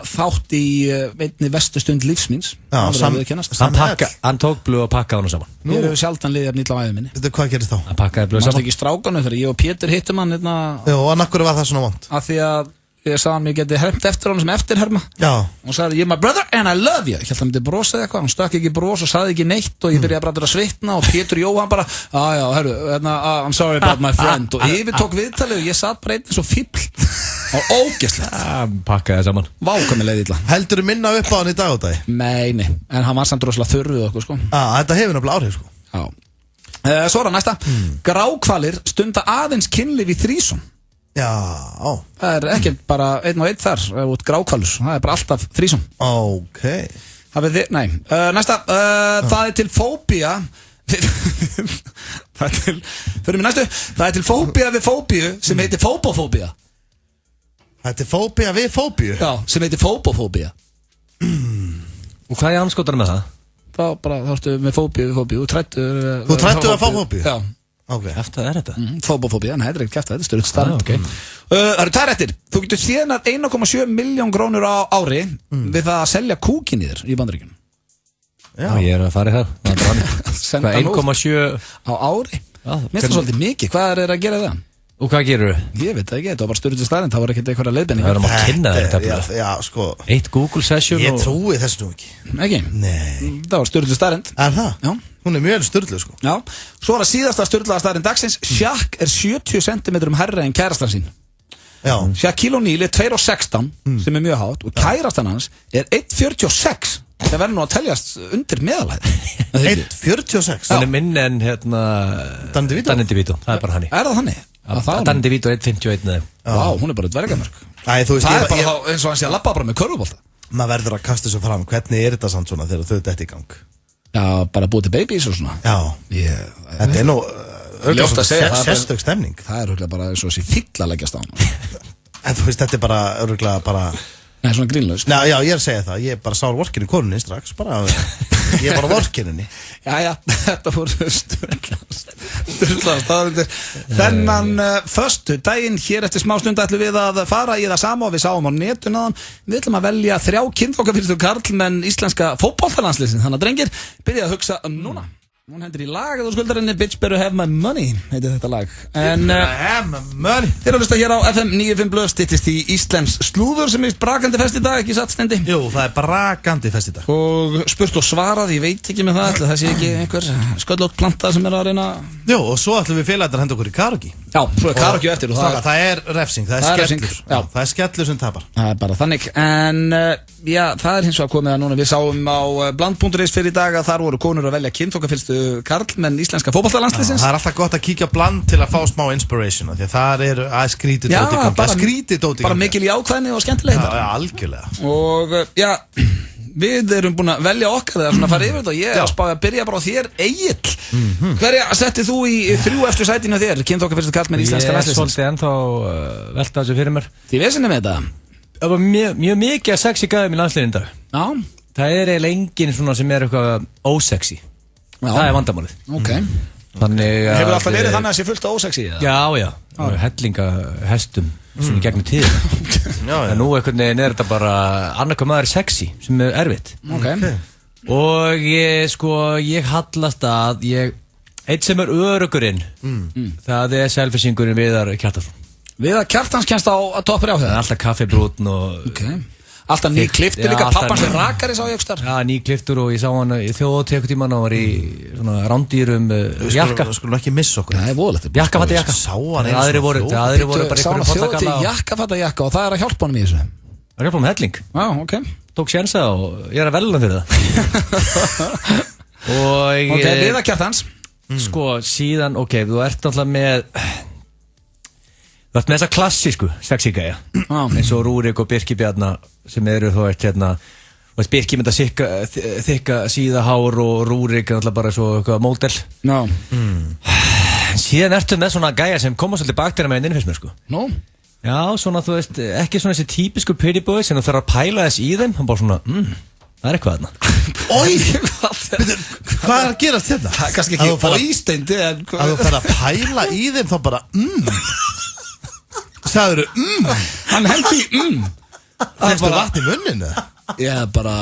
þátt í einni verstu stund lífsmíns. Hann tók blöð og pakkaði hann saman. Ég hefur sjaldan liðið nýtt á æðu minni. Þetta hvað gerist þá? Hann pakkaði blöð saman. Mannst ekki strákanu þegar ég og Pétur hittum hann Já, og annarkur var það svona vond. Af því að ég sagði hann, ég geti hermt eftir hann sem eftirherma. Já. Og sagði, you're my brother and I love you. Ég held að hann myndi brosa eða eitthvað, hann stökk ekki bros og sagði ekki neitt og ég byrjaði bara að svitna og Pétur Jóhann bara, herru, I'm sorry about my friend. Og yfir tók viðtalið og ég satt bara einn svo fíbl og ógeðslegt. Pakkaði saman. Vá, hvað mér leiði illa. Heldurðu minna upp á hann í dag og dag? Nei, en hann var samt rosalega þurr við okkur, sko. Þetta hefur náttúrulega áhrif, sko. Já. Svo er næsta. Gráhvalir stunda aðeins kynlíf í þrísum. Já. Það ekki bara einn og einn þar út gráhvalur, það bara alltaf þrísum. Ok. Næsta, það til fóbía fyrir mig næstu, það til fóbía við fóbíu sem heitir fóbofóbía. Það til fóbía við fóbíu? Já, sem heitir fóbofóbía. Og hvað er anskotar með það? Þá ertu með fóbíu við fóbíu. Þú trættu að fá fóbíu? Já. Kæftað er þetta? Fóbofóbía, nei, þetta er ekki kæftað, þetta er störuð starf. Það eru tvær eftir. Þú getur síðan 1,7 milljón krónur á ári við það að selja kúkin í þér í Bandaríkjunum. Já, ég er að fara í það. 1,7 á ári? Mér finnst það svolítið mikið, hvað er að gera það? Og hvað gerur þau? Ég veit það ekki, þetta var bara störuð starf, það var ekkert eitthvað leiðbenning. Það verðum að kynna þetta. Já, sko. Eitt Google session. Ég trúi þessu nú ekki. Ekki? Nei. Það var störuð starf. Er það? Já. Hún er mjög styrluð, sko. Já. Svo er það síðasta styrlaða starfinn dagsins. Shaq er 70 cm hærri en kærastan sín. Já. Shaquille O'Neal er 2,16 sem er mjög hátt og kærastan hans er 1,46. Það verður nú að teljast undir meðalhæð. 1,46? Hann er minni en Danny DeVito. Það er bara hann. Er það hann? Danny DeVito er 1,51. Vá, hún er bara dvergamörk. Það er bara eins og hann sé að labba bara með körfubolta. Maður verður að kasta þessu fram. Hvernig er þetta samt svona þegar þau dætt í gang? Já, bara búið til babies og svona. Já. Þetta er nú ljótt að segja. Sérstök stemning. Það er örgulega bara eins og þessi fyll að leggjast á hann. En þú veist, þetta er bara örgulega bara... Nei, svona grínlaust. Já, ég er að segja það. Ég bara sá vorkinni konunni strax. Ég er bara vorkinni. Já, þetta fór sturlast staðundir. Þennan föstu daginn hér eftir smá stund ætlum við að fara í það sama og við sáum á netunaðan. Við ætlum að velja 3 kynþokkafyrstur karlmenn íslenska fótboltalandsliðsins. Þannig að drengir, byrja að hugsa núna. Hún hendur í lag og skuldarinni Bitch Better Have My Money heitir þetta lag. En þeir eru að hlusta hér á FM 95 blöð styttist í Íslands slúður sem er brakandi fest í dag, ekki satt Steindi? Jú, það er brakandi fest í dag. Og spurt og svarað, ég veit ekki með það, það sé ekki einhver sköllótt planta sem er að reyna. Jú, og svo ætlum við félagar að henda okkur í karaoke. Já, svo er karaoke eftir. Það er refsing, það er skellur. Það er skellur sem tapar. Það er bara þannig, en já, það er hins vegar komið að núna við sáum á bland.is fyrir í dag að þar voru konur að velja kynþokkafyllstu karlmenn íslenska fótboltalandsliðsins. Það er alltaf gott að kíkja bland til að fá smá inspiration því að það er skrítið dóti. Bara mikil jákvæðni og skemmtileg þetta. Já, algjörlega. Og já, við erum búin að velja okkar eða svona að fara yfir þetta og ég er að spája að byrja bara á þér, Egill. Hverja settið þú í 3 eftir sætinu þér, kynþokkafyllstu karlmenn íslenska landsliðsins? Ég er svolítið ennþá velta þessu fyrir mér. Þið vesinni með þetta? Það var mjög mikið að sexy gæðum í landsliðinu dag. Já. Það er eiginlega enginn svona sem er eitthvað ósexy. Það er vandamálið. Ok. Þannig að... Hefur alltaf verið þannig að sé fullt ósexy? Já. Hellinga hestum svona gegnum tíðina. En nú einhvern veginn er þetta bara annarkvað maður sexy sem er erfitt. Ok. Og ég hallast að eitt sem er örugurinn, það er selfisingurinn Viðar Kjartansson. Viðar Kjartans kennst á toppur á það? Alltaf kaffibrútn og... Ok. Alltaf nýkliftur líka, pappan sem rakari sá ég ekstar. Já, nýkliftur og ég sá hann í þjóðteikutíman og var í svona rándýrum jakka. Við skulum ekki missa okkur. Það er voðalegt. Jakkafatta jakka. Sá hann eins og aðrir voru bara einhverjum fóttakalla. Sá hann þjóði jakkafatta jakka og það er að hjálpa honum í þessu. Það er að hjálpa honum helling. Já, ok. Tók sjensa og ég er að velja fyrir það. Ok, Viðar Kjartans. Síðan, ok, þú ert alltaf með... Þú ert með þessa klassísku sexy gæja eins og Rúrik og Birkir Bjarna sem eru þó hérna Birkir með þetta þykka síðahár og Rúrik er alltaf bara svo eitthvað módel. Síðan ertu með svona gæja sem koma svolítið bakterja með inn fyrst mér Já, svona þú veist, ekki svona þessi típisku pretty boy sem þú þarf að pæla þess í þeim hann bara svona, það er eitthvað þarna. Hvað er að gerast þetta? Það er kannski ekki óísteindi að þú þarf að pæla í þeim þá bara, Sagður Hann hendi Fyrstu vatn í munninu? Ég bara,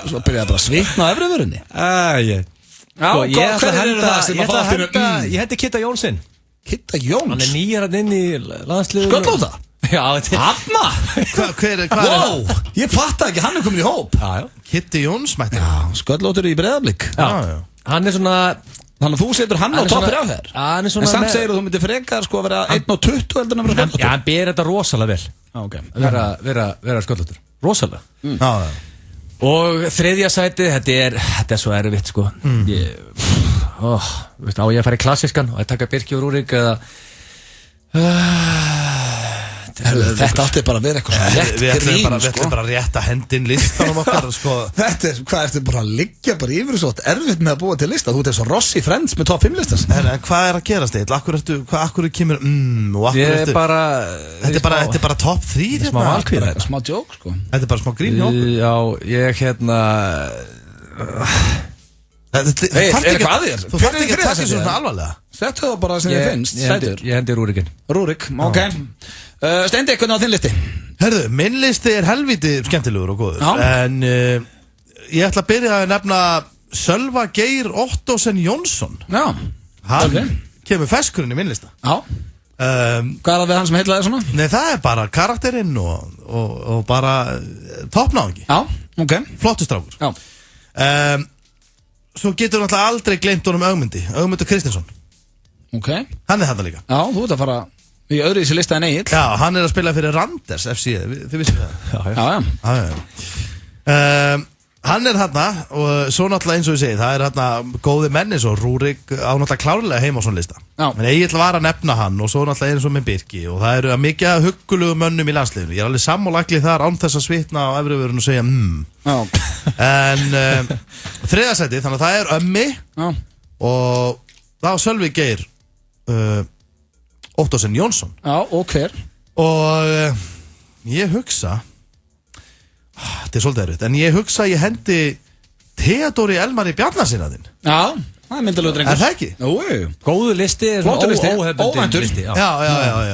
svo byrjaði bara að svitna á efri vörunni Ég hendi Kitta Jónsson. Kitta Jóns? Hann nýjar hann inn í landsliðinu. Sköllóta? Já, þetta Hanna? Wow, ég fatta ekki, hann komin í hóp Kitti Jóns mætti Sköllótur í Breiðablik Hann svona Þannig að þú setur hann á toppir á þér En samt segir þú myndir frekar sko að vera 1.20 heldur en að vera Sköllótur Já, hann ber þetta rosalega vel Vera Sköllótur Rosalega Og þriðja sæti, þetta er svo erfitt sko Á ég að fara í klassískan og að taka Birki og Rúrik eða Þetta átti bara að vera eitthvað svona rétt Við ætlum bara að rétta hendin listanum okkar sko. Þetta hvað ertu bara að liggja bara yfir svo erfitt með að búa til lista Þú ert svo Rossi Friends með top 5 listas En hvað er að gerast eitt? Akkur kemur Þetta er bara top 3 Smá valkvíða Smá joke sko Þetta er bara smá grín hjá okkur Já, ég Er eitthvað að þér? Þú þarf ekki að taka svona alvarlega Settu það bara sem þið finnst Ég hendi Rúrikin Rúrik, ok Steindi, hvernig á þinn listi? Herðu, minn listi er helviti skemmtilegur og góður En ég ætla að byrja að nefna Sölva Geir Ottosen Jónsson Já Hann kemur feskurinn í minn lista Já Hvað er það við hann sem heillaði svona? Nei, það er bara karakterinn og bara toppnáðingi Já, ok Flottustrákur Já Svo getur við náttúrulega aldrei gleymt honum Ögmundur Kristinsson Ok Hann er þetta líka Já, þú ert að fara í öðru í þessi lista en Egill Já, hann er að spila fyrir Randers FC Þið vissum það Já Hann er þarna og svo náttúrulega eins og ég segi það er þarna góði menni svo Rúrik á náttúrulega klárlega heima á svona lista en Egill var að nefna hann og svo náttúrulega eins og með Birki og það eru mikið huggulegu mönnum í landsliðinu ég er alveg sammálaglið þar án þess að svitna á efrivörun og segja en þriðasæti þannig að það er Ömmi og þá Sölvi Geir Ottosen Jónsson Já, og hver? Og ég hugsa þetta er svolítið erfitt, en ég hugsa að ég hendi Theodóri Elmari Bjarnarsson að þinn Já, það er myndalögur drengur Er það ekki? Jú, góðu listi flottur listi, óhefbundin listi Já,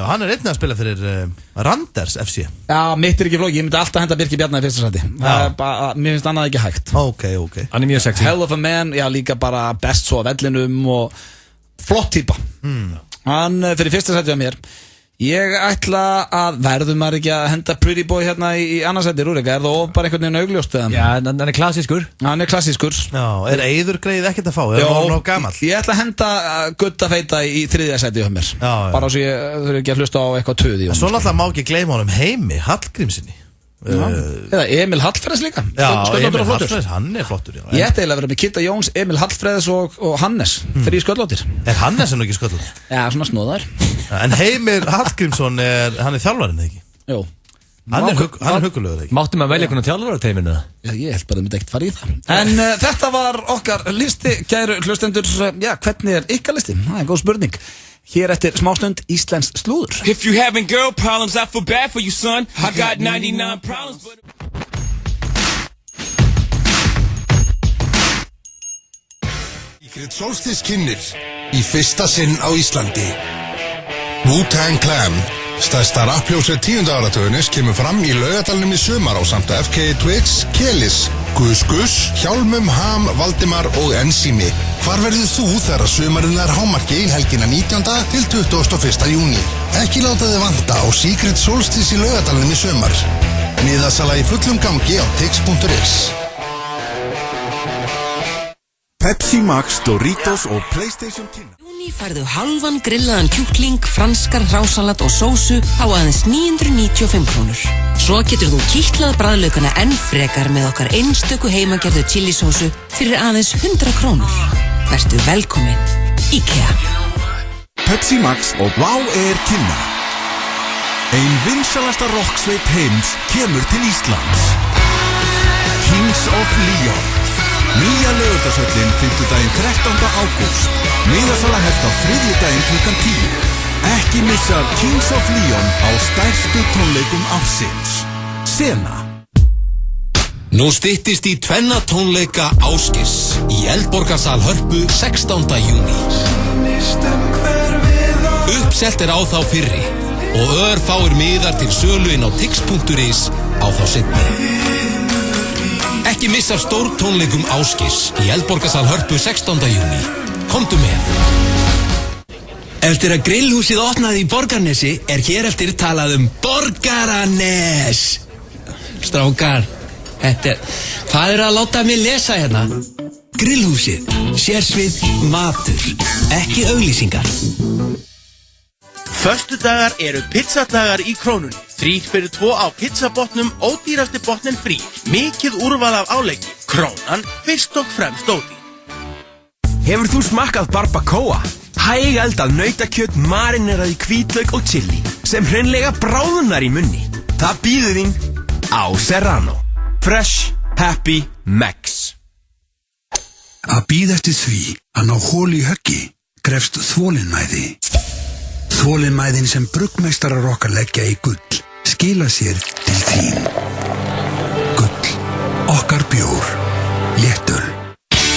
hann er einnig að spila fyrir Randers FC Já, mitt er ekki flóki, ég myndi alltaf henda Birki Bjarnar í fyrsta sæti Mér finnst annað ekki hægt Ok Hann er mjög sexy Hell of a man, já líka bara best svo af vellinum og flott típa Hann fyrir fyrsta sæti á mér Ég ætla að verðum maður ekki að henda Pretty Boy hérna í annarsæti Rúrik Er það bara einhvern veginn augljóst eða? Já, hann er klassískur Hann er klassískur Já, er Eiður greið ekkert að fá? Er hann nóg gamall? Ég ætla að henda Gutta feita í þriðja sæti hjá mér Bara svo ég þurfi ekki að hlusta á eitthvað töði Svo náttúrulega má ekki gleyma honum Heimi Hallgrímsinni Eða Emil Hallfreðs líka Já, Emil Hallfreðs, hann er flottur Ég ætti eiginlega að vera með Kitta Jóns, Emil Hallfreðs og Hannes Þrý sköllóttir Er Hannes nú ekki sköllóttir? Já, svona snóðar En Heimir Hallgrímsson hann er þjálfarinn, ekki? Jú Hann er huggulegur, ekki? Máttum að velja einhvern þjálfara á teiminu? Já, ég held bara að það myndi ekkert fara í það En þetta var okkar listi, kæru hlustendur Já, hvernig er ykkar listi? Það er góð spurning Hér eftir smástund Íslensk slúður If you having girl problems, I feel bad for you, son I got 99 problems but... Secret Solstice kynnir í fyrsta sinn á Íslandi Wu-Tang Clan stærsta rappljósveit 10. áratugarins kemur fram í Laugardalnum í sumar á samt FK Twigs, Kelis, Gus Gus, Hjálmum, Ham, Valdimar og Enzimi. Hvar verður þú þegar sumarinn er hámarki í helgina 19. til 21. júni? Ekki láta þið vanta á Secret Solstice í Laugardalnum í sumar. Miðasala í fullum gangi á tix.is. Pepsi Max, Doritos og PlayStation kynna. Núni færðu halvan grillaðan kjúkling, franskar, hrásalat og sósu á aðeins 995 krónur. Svo getur þú kittlað bragðlaukana enn frekar með okkar einstöku heimagerðu chilisósu fyrir aðeins 100 krónur. Vertu velkomin, IKEA. Pepsi Max og Wow Air kynna. Ein vinsalasta rocksveit heims kemur til Íslands. Kings of Leon. Nýja Laugardalshöllin 5. daginn 13. ágúst. Miðasala hefst á 3. daginn klukkan 10. Ekki missa Kings of Leon á stærstu tónleikum ársins. Sena. Nú styttist í tvenna tónleika Ásgeirs í Eldborgarsal Hörpu 16. júní. Uppselt er á þá fyrri. og örfáir miðar til sölu inn á tix.is á þá seinni. Ekki missa stórtónleikum Ásgeirs í Eldborgarsal Hörpu 16. júní. Komdu með. Eftir að grillhúsið opnaði í Borgarnesi hér eftir talað Borgaranes. Strákar, hvað að láta mig lesa hérna? Grillhúsið, sérsvið, matur, ekki auglýsingar. Föstudagar eru pizzadagar í Krónunni. 3 fyrir 2 á pizzabotnum, ódýrasti botnin frí. Mikið úrval af áleggi. Krónan, fyrst og fremst ódýr. Hefur þú smakkað barbacoa? Hægeldað nautakjöt marinerað í hvítlauk og chili sem hreinlega bráðnar í munni. Það býður þín á Serrano. Fresh, happy, Max. Að bíða eftir því að ná holu í höggi krefst þolinmæði. Þolinmæðin sem bruggmeistarar okkar leggja í gull skila sér til þín. Gull, okkar bjór, léttöl.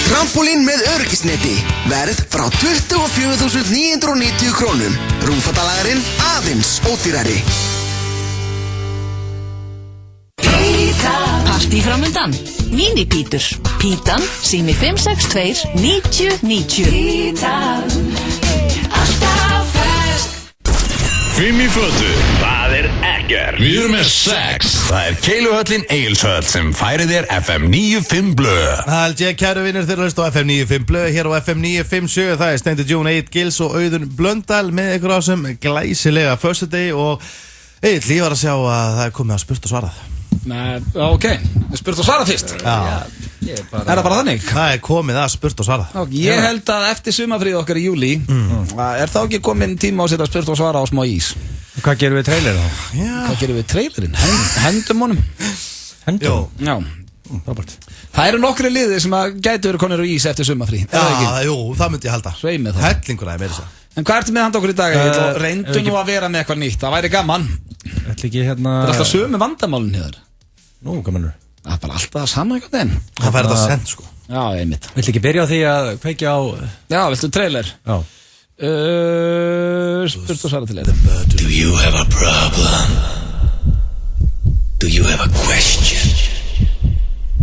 Trampolín með öryggisneti. Verð frá 24.990 krónum. Rúmfattalagarinn aðeins ódýrari. Partí framundan. Mini-pítur. Pítan, sími 562 9090. Pítan, alltaf fersk. 5 í fötu, það ekkert. Við erum með 6. Það Keiluhöllin Egilshöll sem færir þér FM 95 blöð. Það held ég, kæru vinnir, þeir hlusta á FM 95 blöð hér á FM 957. Það Steindi June, Egil Gils og Auðun Blöndal með ykkur á sem glæsilega föstudegi. Og Egil, ég var að sjá að það komið að spurt og svarað. Nei, ok, spurt og svarað fyrst. Já. Það bara þannig? Það komið að spurt og svarað. Ég held að eftir sumarfríð okkar í júlí þá ekki komin tíma á að setja spurt og svara á smá ís. Hvað gerum við trailer þá? Hvað gerum við trailerinn? Hendum honum. Hendum? Já. Það eru nokkri liðir sem að gætu verið konir á ís eftir sumarfríð. Jú, það myndi ég halda. Sveimið það. Hellingur að meira þess. En hvað ertu með handa okkur í dag? Reyndu nú að vera með eitthvað nýtt. Það væri gaman. Það er alltaf sömu vandamálun hér. Nú, hvað mennur? Það er bara alltaf saman eitthvað enn. Það fær þetta sent, sko. Já, einmitt. Viltu ekki byrja á því að kveikja á... Já, viltu trailer? Já. Spurt og svara til þetta. Do you have a problem? Do you have a question?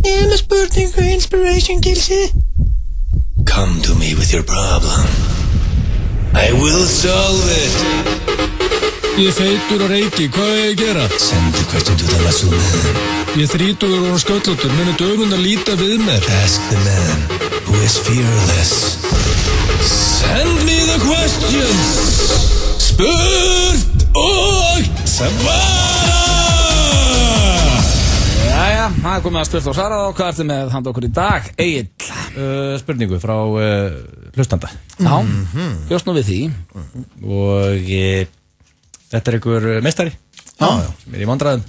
Ég með spurningu, inspiration, Gilsi. Come to me with your problem. I will solve it. Ég feitur og reiki, hvað er ég að gera? Send the question to the muscle man. Ég 30 og sköllóttur, munu dögun að líta við mér. Ask the man who is fearless. Send me the questions. Spurt og svara. Jæja, það er komið að spurt og svara og hvað ertu með handa okkur í dag, Egil? Spurningu frá hlustanda. Já, hlust nú við því. Og þetta er einhver meistari. Já. Sem er í vandræðum.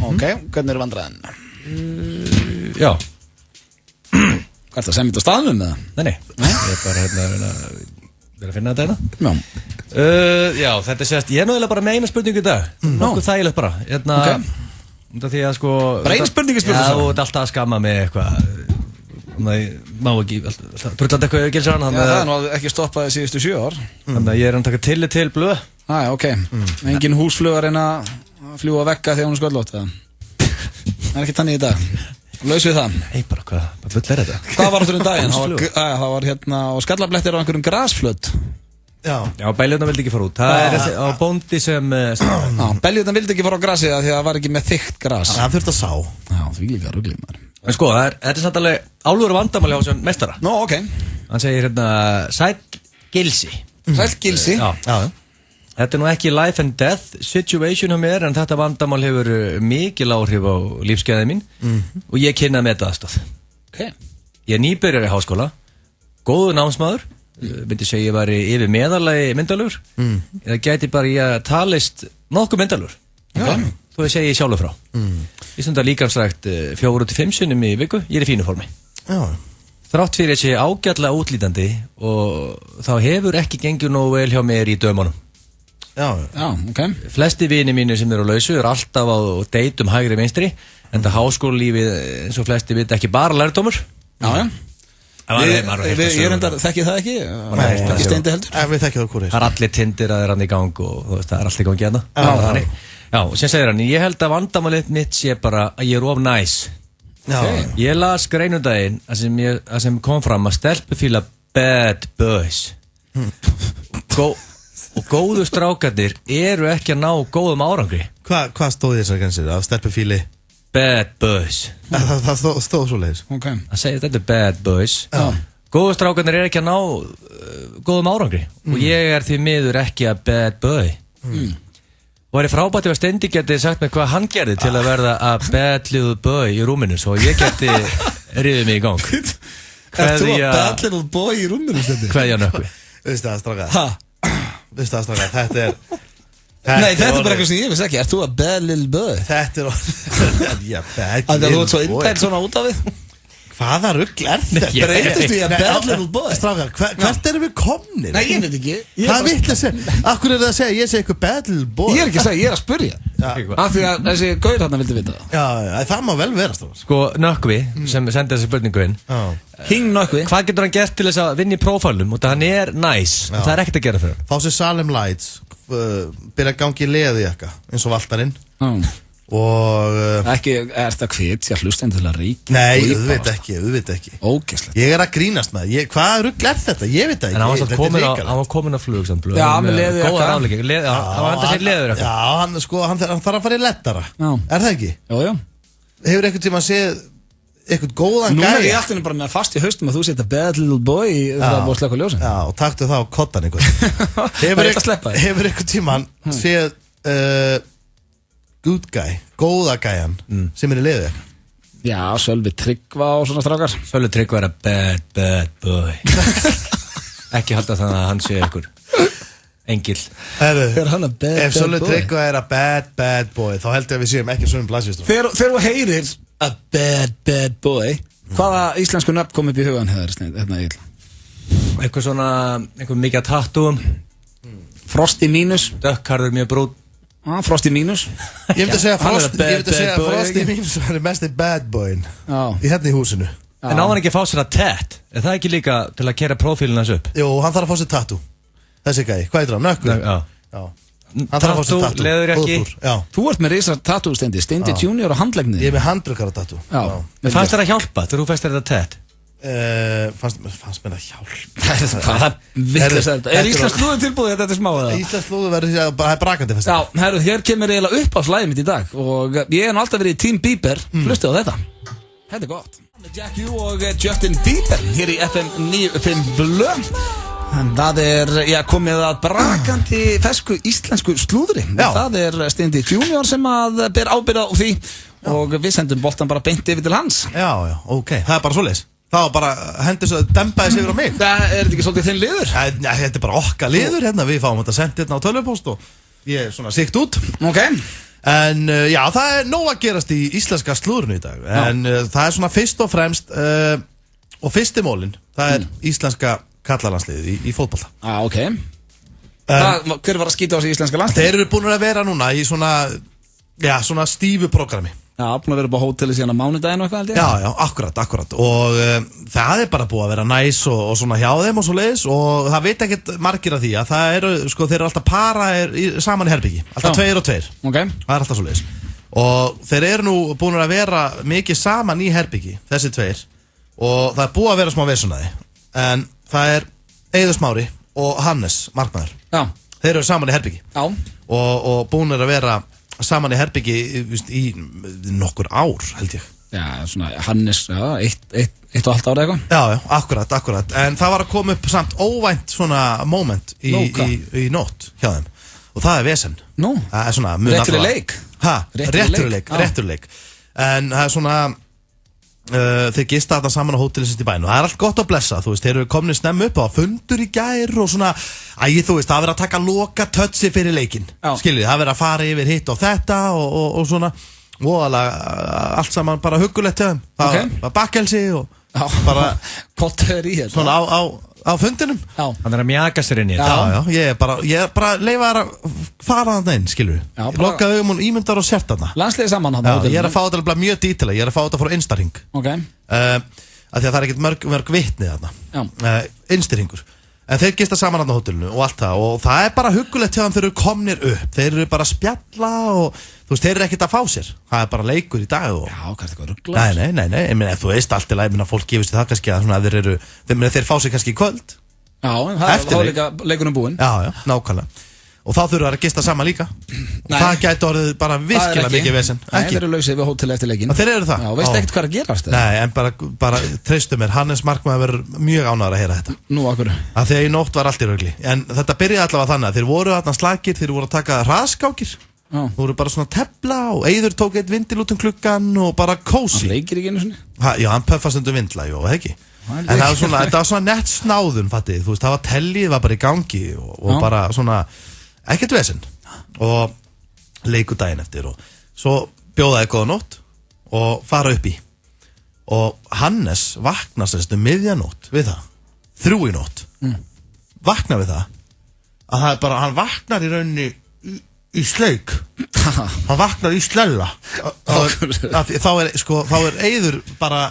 Ok, hvernig er vandræðin? Já. Hvað er það sem mitt á staðnum með það? Nei. Ég er bara að finna þetta hérna. Já, þetta er sérst, ég er náðilega bara með eina spurningu í dag. Nokkuð þægilegt bara. Ok. Því að sko... Bara ein spurningu spurðu svo? Já, þú ert alltaf að skamma mig eitthvað. Má ekki, drullandi eitthvað Gilsson. Já, það er nú ekki stoppaði síðustu 7 ár. Þannig að ég er að taka tillit til blöð. Ok. Engin húsflugar reyna að fljúa vekka þegar hún er sköllótt, eða? Það er ekki tannig í dag. Laus við það. Nei, bara hvað full er þetta? Hvað var áttur daginn? Það var hérna á skallablettir á einhverjum grasflöt. Já, Beljurna vildi ekki fara út. Það er á bóndi sem... Já, Beljurna vildi ekki fara á grasið því að það var ekki með þykkt gras. Það þurfti að sá. Já, því líka ruglið maður. En sko, þetta er samt alveg álúru vandamáli á þessum meistara. Nó, ok. Hann segir hérna, Sæll Gilsi. Sæll Gilsi? Já. Þetta er nú ekki life and death situation á mér, en þetta vandamál hefur mikil áhrif á lífsgæðið mín og ég kynna með þetta aðstáð. Ok. Ég er nýbyrjar í háskóla, góður námsmaður, myndi segja ég væri yfir meðalagi myndalur, eða gæti bara ég að talist nokkuð myndalur. Okay. Þó ég segi sjálfur frá. Ég stundar líkamsrækt 4-5 sinnum í viku, ég er í fínu formi. Já. Þrátt fyrir þessi ágætlega útlítandi og þá hefur ekki gengið nógu vel hjá mér í dömunum. Já, ok. Flesti vini mínu sem eru á lausu eru alltaf á deitum hægri vinstri, en það háskólalífið eins og flesti vita ekki bara lærdómur. Já. Ég reyndar þekki það ekki. Ekki Steindi heldur. Við þekki það hvort Það allir tindir að þeir hann í gang og það allt í gangi hérna. Já, og sem segir hann, ég held að vandamálið mitt sé bara að ég of næs. Ég las greinundaginn að sem kom fram að stelpur fíla bad boys. Og góðu strákarnir eru ekki að ná góðum árangri. Hvað stóð þessar grænsir af stelpur fíli? Bad boys. Það stóð svo leiðis. Það segir þetta bad boys. Góðu strákarnir eru ekki að ná góðum árangri. Og ég því miður ekki að bad boy. Og það frábært ef að Steindi geti sagt mér hvað hann gerði til að verða að bad little boy í rúminu. Svo ég geti riðið mig í gang. Ertu að bad little boy í rúminu, Steindi? Kveðja Nökkvi. Veistu það, strákar? Þetta er... Nei, þetta er bara eitthvað sem ég veist ekki. Ert þú að bad little boy? Þetta er... Já, bad little boy. Þú ert svo indæl svona út af við. Hvaða rugl þetta? Breytist við að bad little boy? Strákar, hvert erum við komnir? Nei, ég veit ekki. Hvað vill það segja? Akkur það að segja, ég segi eitthvað bad little boy? Ég ekki að segja, ég að spyrja. Af því að þessi gaur hann vildi vita það. Já, það má vel vera, strákar. Sko, Nökkvi, sem sendi þessi spurningu inn. King Nökkvi. Hvað getur hann gert til þess að vinna í prófælum? Og það hann er næs, en það ekkert að gera fyrir hann. Fá sér Salem Lights, byrja að gangi í leði eitthvað, eins og valtarinn. Og ekki, er það hvetja hlustendur til að ríkja? Nei, auðvitað ekki. Ógeðslegt. Ég er að grínast með það. Hvað rugl er þetta? Ég veit það ekki. En hann var komin á flug samt. Já, með leður góða ráðlegging. Hann var enda sér leður eitthvað. Já, hann þarf að fara í leddara. Er það ekki? Jú. Hefur einhvern tíma séð eitthvað góðan gæja? Nú er ég alltaf bara með fast í haustum að þú setja bad little boy þegar það búið að slökka ljósin. Já, og taktu það á kottan Hefur einhvern tíma séð good guy, góða gæjan sem er í liði? Já, Sölvi Tryggva og svona strákar. Sölvi Tryggva er að bad boy. Ekki halda þannig að hann sé ykkur engil. Ef Sölvi Tryggva er að bad boy, þá heldur ég að við séum ekki svona blaðsvistur. Þegar þú heyrir að bad boy, hvaða íslensku nöfn kom upp í hugan hérna Egill? Eitthvað svona, eitthvað mikið að tattúum. Frosti mínus. Dökkharður mjög brút. Frosti mínus. Ég myndi að segja Frosti mínus var mest í bad boyin í hérna í húsinu. En á hann ekki að fá sér að tett? Er það ekki líka til að kera prófílinn hans upp? Jú, hann þarf að fá sér tattoo. Þessi gæi, hvað heitir hann? Nökkvi? Já. Hann þarf að fá sér tattoo. Leður ekki. Þú ert með reysa tattoo, Steindi Junior og handleggnið. Ég er með handrukara tattoo. Men fannst þér að hjálpa þegar þú fæst þér þetta tett? Fannst mér að hjálpa. Er Íslands slúður tilbúið þetta smá? Íslands slúður verður brakandi fyrst. Já, herru, hér kemur eiginlega upp á slæðið mitt í dag og ég hef alltaf verið í Team Bieber. Hlustið á þetta. Þetta er gott. Jack U og Justin Bieber hér í FM 95 Blö. Það er komið að brakandi fersku íslensku slúðri. Það er Steindi Junior sem að ber ábyrgð á því og við sendum boltan bara beint yfir til hans. Já, ok. Það er bara svoleiðis. Það var bara hendur svo að dembaði sig yfir á mig. Það er þetta ekki svolítið þinn liður? Nei, þetta er bara okkar liður hérna. Við fáum þetta sendt hérna á tölvupóst og ég er svona sikt út. Ok. En já, það er nóg að gerast í íslenska slúðurnu í dag. En það er svona fyrst og fremst og fyrsti mólin, það er íslenska karlalandsliðið í fótbolta. Ok. Hver var að skýta á sig íslenska landsliðið? Þeir eru búin að vera núna í svona stífu programmi. Já, búin að vera upp á hóteli síðan á mánudaginn og eitthvað held ég. Já, akkurat. Og það er bara búið að vera næs og svona hjá þeim og svo leiðis og það veit ekkert margir af því að það eru, sko, þeir eru alltaf saman í herbyggi. Alltaf 2 og 2. Ok. Það er alltaf svo leiðis. Og þeir eru nú búin að vera mikið saman í herbyggi, þessi 2. Og það er búið að vera smá vesunaði. En það er Eiður Smári og Hannes, markmaður. Já. Þeir eru saman í herbyggi. Já. Og búin að vera saman í herbyggi í nokkur ár, held ég. Já, svona Hannes, já, 1,5 ára eitthvað. Já, akkurat. En það var að koma upp samt óvænt svona moment í nótt hjá þeim. Og það er vesen. Nú? Það er svona... Réttur í leik? Réttur í leik. En það er svona... þeir gista þetta saman á hótelið sitt í bæn og það er allt gott að blessa, þú veist, þeir eru komin snemma upp á fundur í gær og svona þú veist, það verður að taka loka tötsi fyrir leikinn, skiljið, það verður að fara yfir hitt og þetta og svona og allt saman bara huggulegt hjá þeim, það var bakkelsi og bara kottur í þetta svona á fundinum. Hann er að mjaka sér inn í þetta. Já, ég er bara að leifa þær að fara þarna inn, skilur við. Lokka augum og ímyndar og sért þarna. Landsliðið saman hann. Já, ég er að fá þetta mjög dítilega, ég er að fá þetta frá Instaring. Ok. af því að það ekkert mörg vitni þarna innstyrringur. En þeir gista saman á hótelinu og allt það og það bara huggulegt hjá þeim þeir eru komnir upp. Þeir eru bara að spjalla og þú veist, þeir eru ekkert að fá sér. Það bara leikur í dag og... Já, kannski eitthvað rugglar. Nei, ég meina, þú veist allt í lagi, fólk gefist það kannski að svona að þeir fá sér kannski í kvöld. Já, en það er líka leikunum búinn. Já, nákvæmlega. Og þá þurfa að gista saman líka. Og það gæti orðið bara virkilega mikið vesen. Nei, þeir eru lausið við hótel eftir leikin. Þeir eru það. Já, veist ekkert hvað að gerast. Nei, en bara treystu mér, Hannes Markmaður verður mjög ánægður að heyra þetta. Nú, akkur. Að þegar í nótt var allt í rugli. En þetta byrjaði allavega þannig að þeir voru þarna slakir, þeir voru að taka hraðskákir. Þeir voru bara svona tefla og Eiður tók eitt vindil út klukkan og bara kósi. Hann leikir ekki einu sinni? Já, hann puffast undir vindla, jú, ekki. En það var svona nett snáðun, fattið, þú veist, það var tellið, var bara í gangi og bara svona ekkert vesen og leiku daginn eftir og svo bjóðaði góða nótt og fara upp í og Hannes vaknar sérstu miðjanótt við það 3 í nótt vaknar við það að það bara, hann vaknar í rauninni í sleik hann vaknar í slella þá er Eiður bara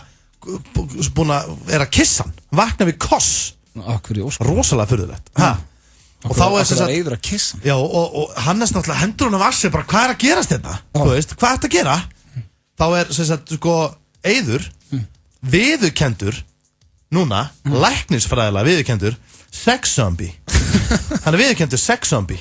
búin að kissa hann vaknar við koss rosalega furðulegt og þá er þess að Eiður að kissa já, og Hannes náttúrulega hendur hann af assi bara hvað er að gerast þetta þú veist, hvað er þetta að gera þá er þess að Eiður viðurkendur núna, læknisfræðilega viðurkendur sex zombie hann er viðurkendur sex zombie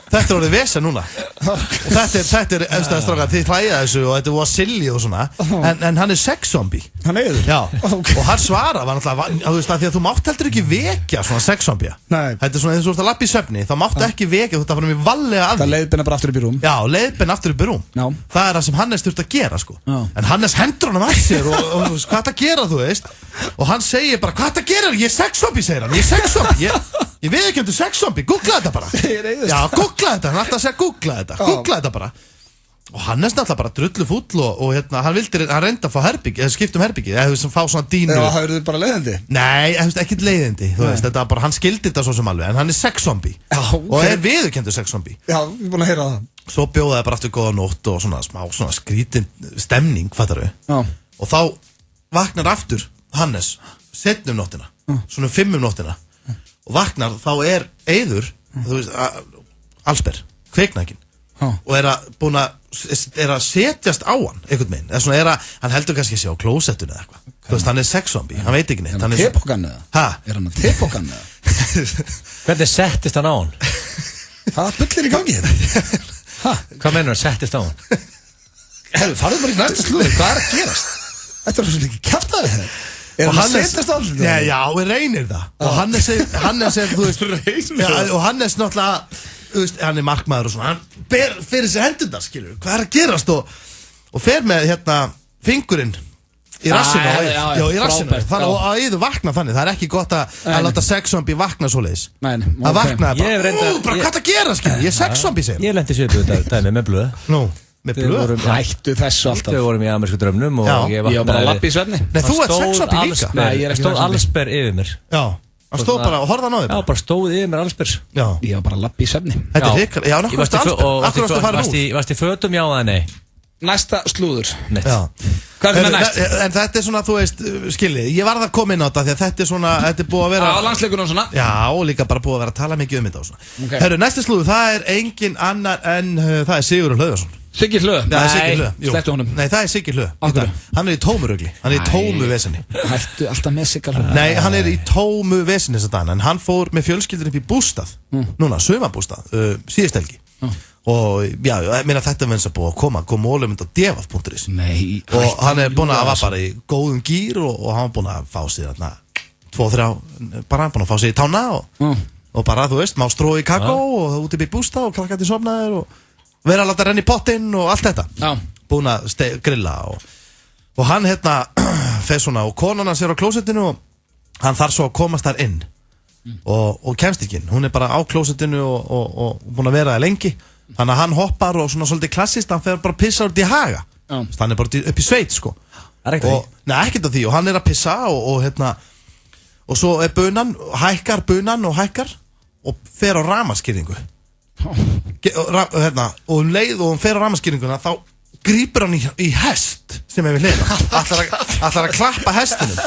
þetta er orðið vesen núna og þetta er efstæðastrákar þið hlæja þessu og þetta var silly og svona en hann er sex zombie hann er Eiður já og hann svara var náttúrulega þú veist að því að þú mátt heldur ekki vekja svona sex zombie þetta er svona eins og þú ert að lappa í svefni þá máttu ekki vekja þú ert að fara með vallega af það leiðbenna bara aftur upp í rúm já leiðbenna aftur upp í rúm það er það sem Hannes þurft að gera sko en Hannes hendur hann að sér og hvað það gera þú veist og hann segir bara hvað það gera ég er sex zombie segir hann ég er sex zombie ég viðurkendur sex zombie googla þetta bara já googla þetta hann alltaf að segja googla þetta bara og Hannes náttúrulega bara drullu fúll og hérna hann reyndi að fá herbyggi eða skipta herbyggi eða fá svona dínu já það verður bara leiðindi nei ekkert leiðindi þú veist þetta bara hann skildi þetta svo sem alveg en hann er sex zombie og er viðurkendur sex zombie já við erum búin að heyra það svo bjóðaði bara aftur góða nótt og svona smá svona skrítin stemning fattaru og þá vaknar aftur Hannes setnum nóttina svona 5 nóttina og vaknar þá er Eiður þú veist allsber kveiknækin og er að setjast á hann einhvern veginn eða svona hann heldur kannski að sé á klósettun eða eitthvað þú veist hann er sex zombie hann veit ekki neitt hann tepokkan eða hann tepokkan eða hvernig settist hann á hann það bullir í gangi hvað mennur settist á hann farðu bara í næsta slúður hvað er að gerast þetta er svo mikið kjaftaði og Hannes reynir það og Hannes er þú veist og Hannes náttúrulega þú veist hann er markmaður og svona hann ber fyrir sig hendurnar skilur hvað er að gerast og fer með hérna fingurinn í rassinu í rassinu og að Eiður vakna þannig það er ekki gott að láta sex zombie vakna svoleiðis að vakna bara hvað að gera skilur ég er sex zombie segir ég lendi svipuð dæmi með blöð með blöð hættu þessu alltaf við vorum í amerísku drömnum og ég var bara að lappa í svefni nei þú ert sex zombie líka nei ég er stóð allsber yfir mér já hann stóð bara og horfði hann á þig já bara stóð yfir mér allsber ég var bara að lappa í svefni þetta er hrikkar já náttúrulega akkur varstu að fara úr varst í fötum já eða nei næsta slúður hvað er það næst en þetta er svona þú veist skiljið ég varð að koma inn á þetta því að þetta er svona þetta er búið að vera á landsleikunum svona já og líka bara búið að vera að tala mikið þetta og svona herru næsta slúður það er engin annar en það er Sigurður Hlöðvarsson Siggi Hlöð? Nei, slepptu honum nei það er Siggi Hlöð hann er í tómu rugli hann er í tómu veseni hættu alltaf með Sigga Hlöð nei hann er í tómu veseni þess að dana en hann fór með fjölskyldur upp í bústað núna sumarbústað síðust helgi og já ég meina þetta venns að búið að koma ólumund á devaf.is og hann er búin að var bara í góðum gýr og hann var búin að fá sig þarna 2-3 bara búin að fá sig í tána og bara þú veist má strói kakó og út upp í bústað og krakkandi sofnaðir og vera að láta renna í pottinn og allt þetta búin að grilla og hann hérna fer svona og konan hans er á klósettinu og hann þarf svo að komast þar inn og kemst ekki inn hún er bara á klósettinu og búin að vera það lengi þannig að hann hoppar og svona svolítið klassist hann fer bara að pissa út í haga hann er bara upp í sveit sko nei ekkert af því og hann er að pissa og hérna og svo er bunan hækkar og fer á rafmagnskirringu og leið og hún fer á rafmagnskirringuna þá grípur hann í hest sem er við hliðina ætlar að klappa hestinum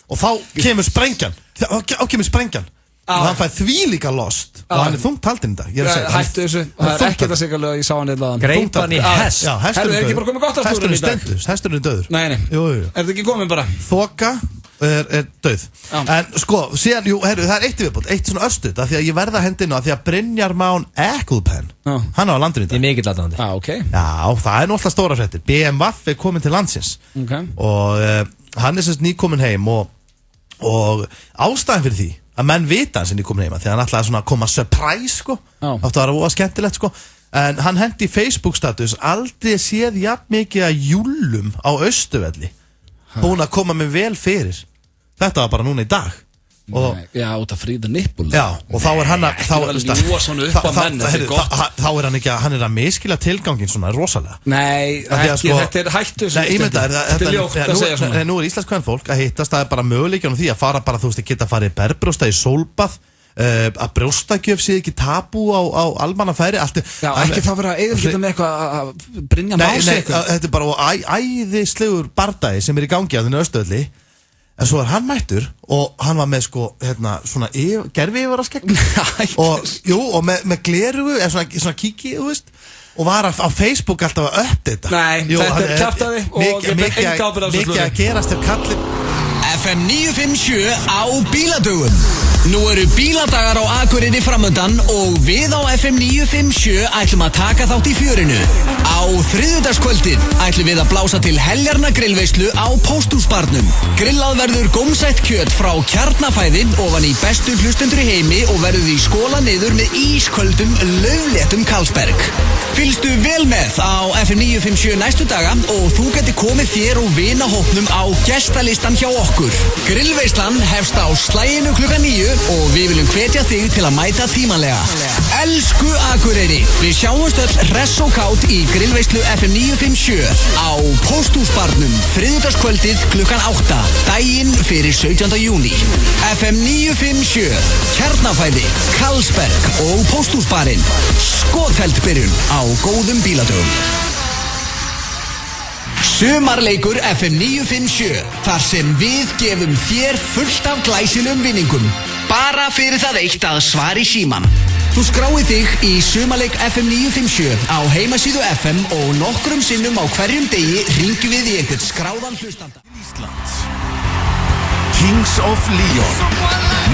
Og þá kemur sprengjan og hann fæði því líka lost og hann þungt haldinn í dag. Hættu þessu, það ekki það sikarlega, ég sá hann eitthvað. Greip hann í hest. Já, hesturinn ekki bara komið gott að slúrinn í dag. Hesturinn döður. Nei. Er þetta ekki komið bara? Þoka er döð. En sko, síðan, það er eitt viðbót, eitt svona örstuð, af því að ég verða hendina af því að Brynjar Már Eklpen, hann á landinu í dag. Ég mikill aðdáandi. Okay. Já, það er náttúrulega stóra fréttir. BMW er komin til landsins. Og hann er semst nýkomin heim og ástæðan fyrir því að menn vita hans er nýkomin heima því að hann ætlaði svona að koma surprise sko. Áttu að vera skemmtilegt sko. En hann hendi Facebook status aldrei séð jafn mikið að júlum á Austurvelli. Búin að koma með vel fyrir. Þetta var bara núna í dag. Já, út af Fríða Nippul. Já, og þá er hann að þá er hann ekki að hann er að miskila tilgangin svona rosalega. Nei, þetta er hættu. Nei, ég myndi að þetta er ljótt að segja svona. Nú er íslensk kvenfólk að hittast, það er bara möguleikjan á því að fara bara, þú veist, geta farið í berbrjósta í sólbað, að brjóstakjöf sé ekki tabú á almannafæri. Já, ekki það vera eiginlega með eitthvað að Brynja Már sig eitthvað. Þetta er bara æðislegur bardagi sem er í gangi á þenni Austurvelli. En svo er hann mættur og hann var með sko, svona gerfi yfir að skegg og með glerugu, svona kíki, þú veist, og var á Facebook alltaf að uppdata. Nei, þetta er kjaftaði og ég ber enga ábyrgð á þessu mikið að gerast ef kallið. FM 957 á bíladögum. Nú eru bíladagar á Akureyri framöndan og við á FM 957 ætlum að taka þátt í fjörinu. Á þriðjudagskvöldið ætlum við að blása til heljarna grillveislu á Pósthúsbarnum. Grillað verður gómsætt kjöt frá Kjarnafæði ofan í bestu hlustendur í heimi og verður því skóla niður með ísköldum, laufléttum Carlsberg. Fylgstu vel með á FM 957 næstu daga og þú getur komið þér og vinahópnum á gestalistan hjá okkur. Grillveislan hefst á slaginu klukkan 9 og við viljum hvetja þig til að mæta tímanlega. Elsku Akureyri, við sjáumst öll hress og kátt í grillveislu FM 957 á Pósthúsbarnum þriðjudagskvöldið klukkan 8, daginn fyrir 17. júní. FM 957, Kjarnafæði, Carlsberg og Pósthúsbarinn. Skotheldbyrjun á góðum bíladögum. Sumarleikur FM 957, þar sem við gefum þér fullt af glæsilegum vinningum. Bara fyrir það eitt að svara í síman. Þú skráir þig í Sumarleik FM 957 á heimasíðu FM og nokkrum sinnum á hverjum degi hringjum við í einhvern skráðan hlustanda. Íslands Kings of Leon.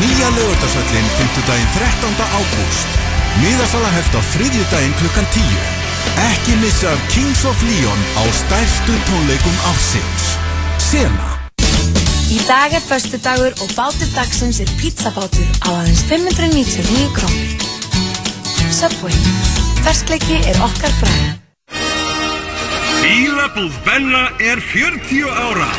Nýja laugardagshöllin 5. 13. ágúst. Miðasala hefst á þriðjudaginn klukkan 10. Ekki missa af Kings of Leon á stærstu tónleikum ársins. Sena. Í dag er föstudagur og bátur dagsins er pizzabátur á aðeins 599 krónur. Subway. Ferskleiki er okkar bragð. Bílabúð Benna er 40 ára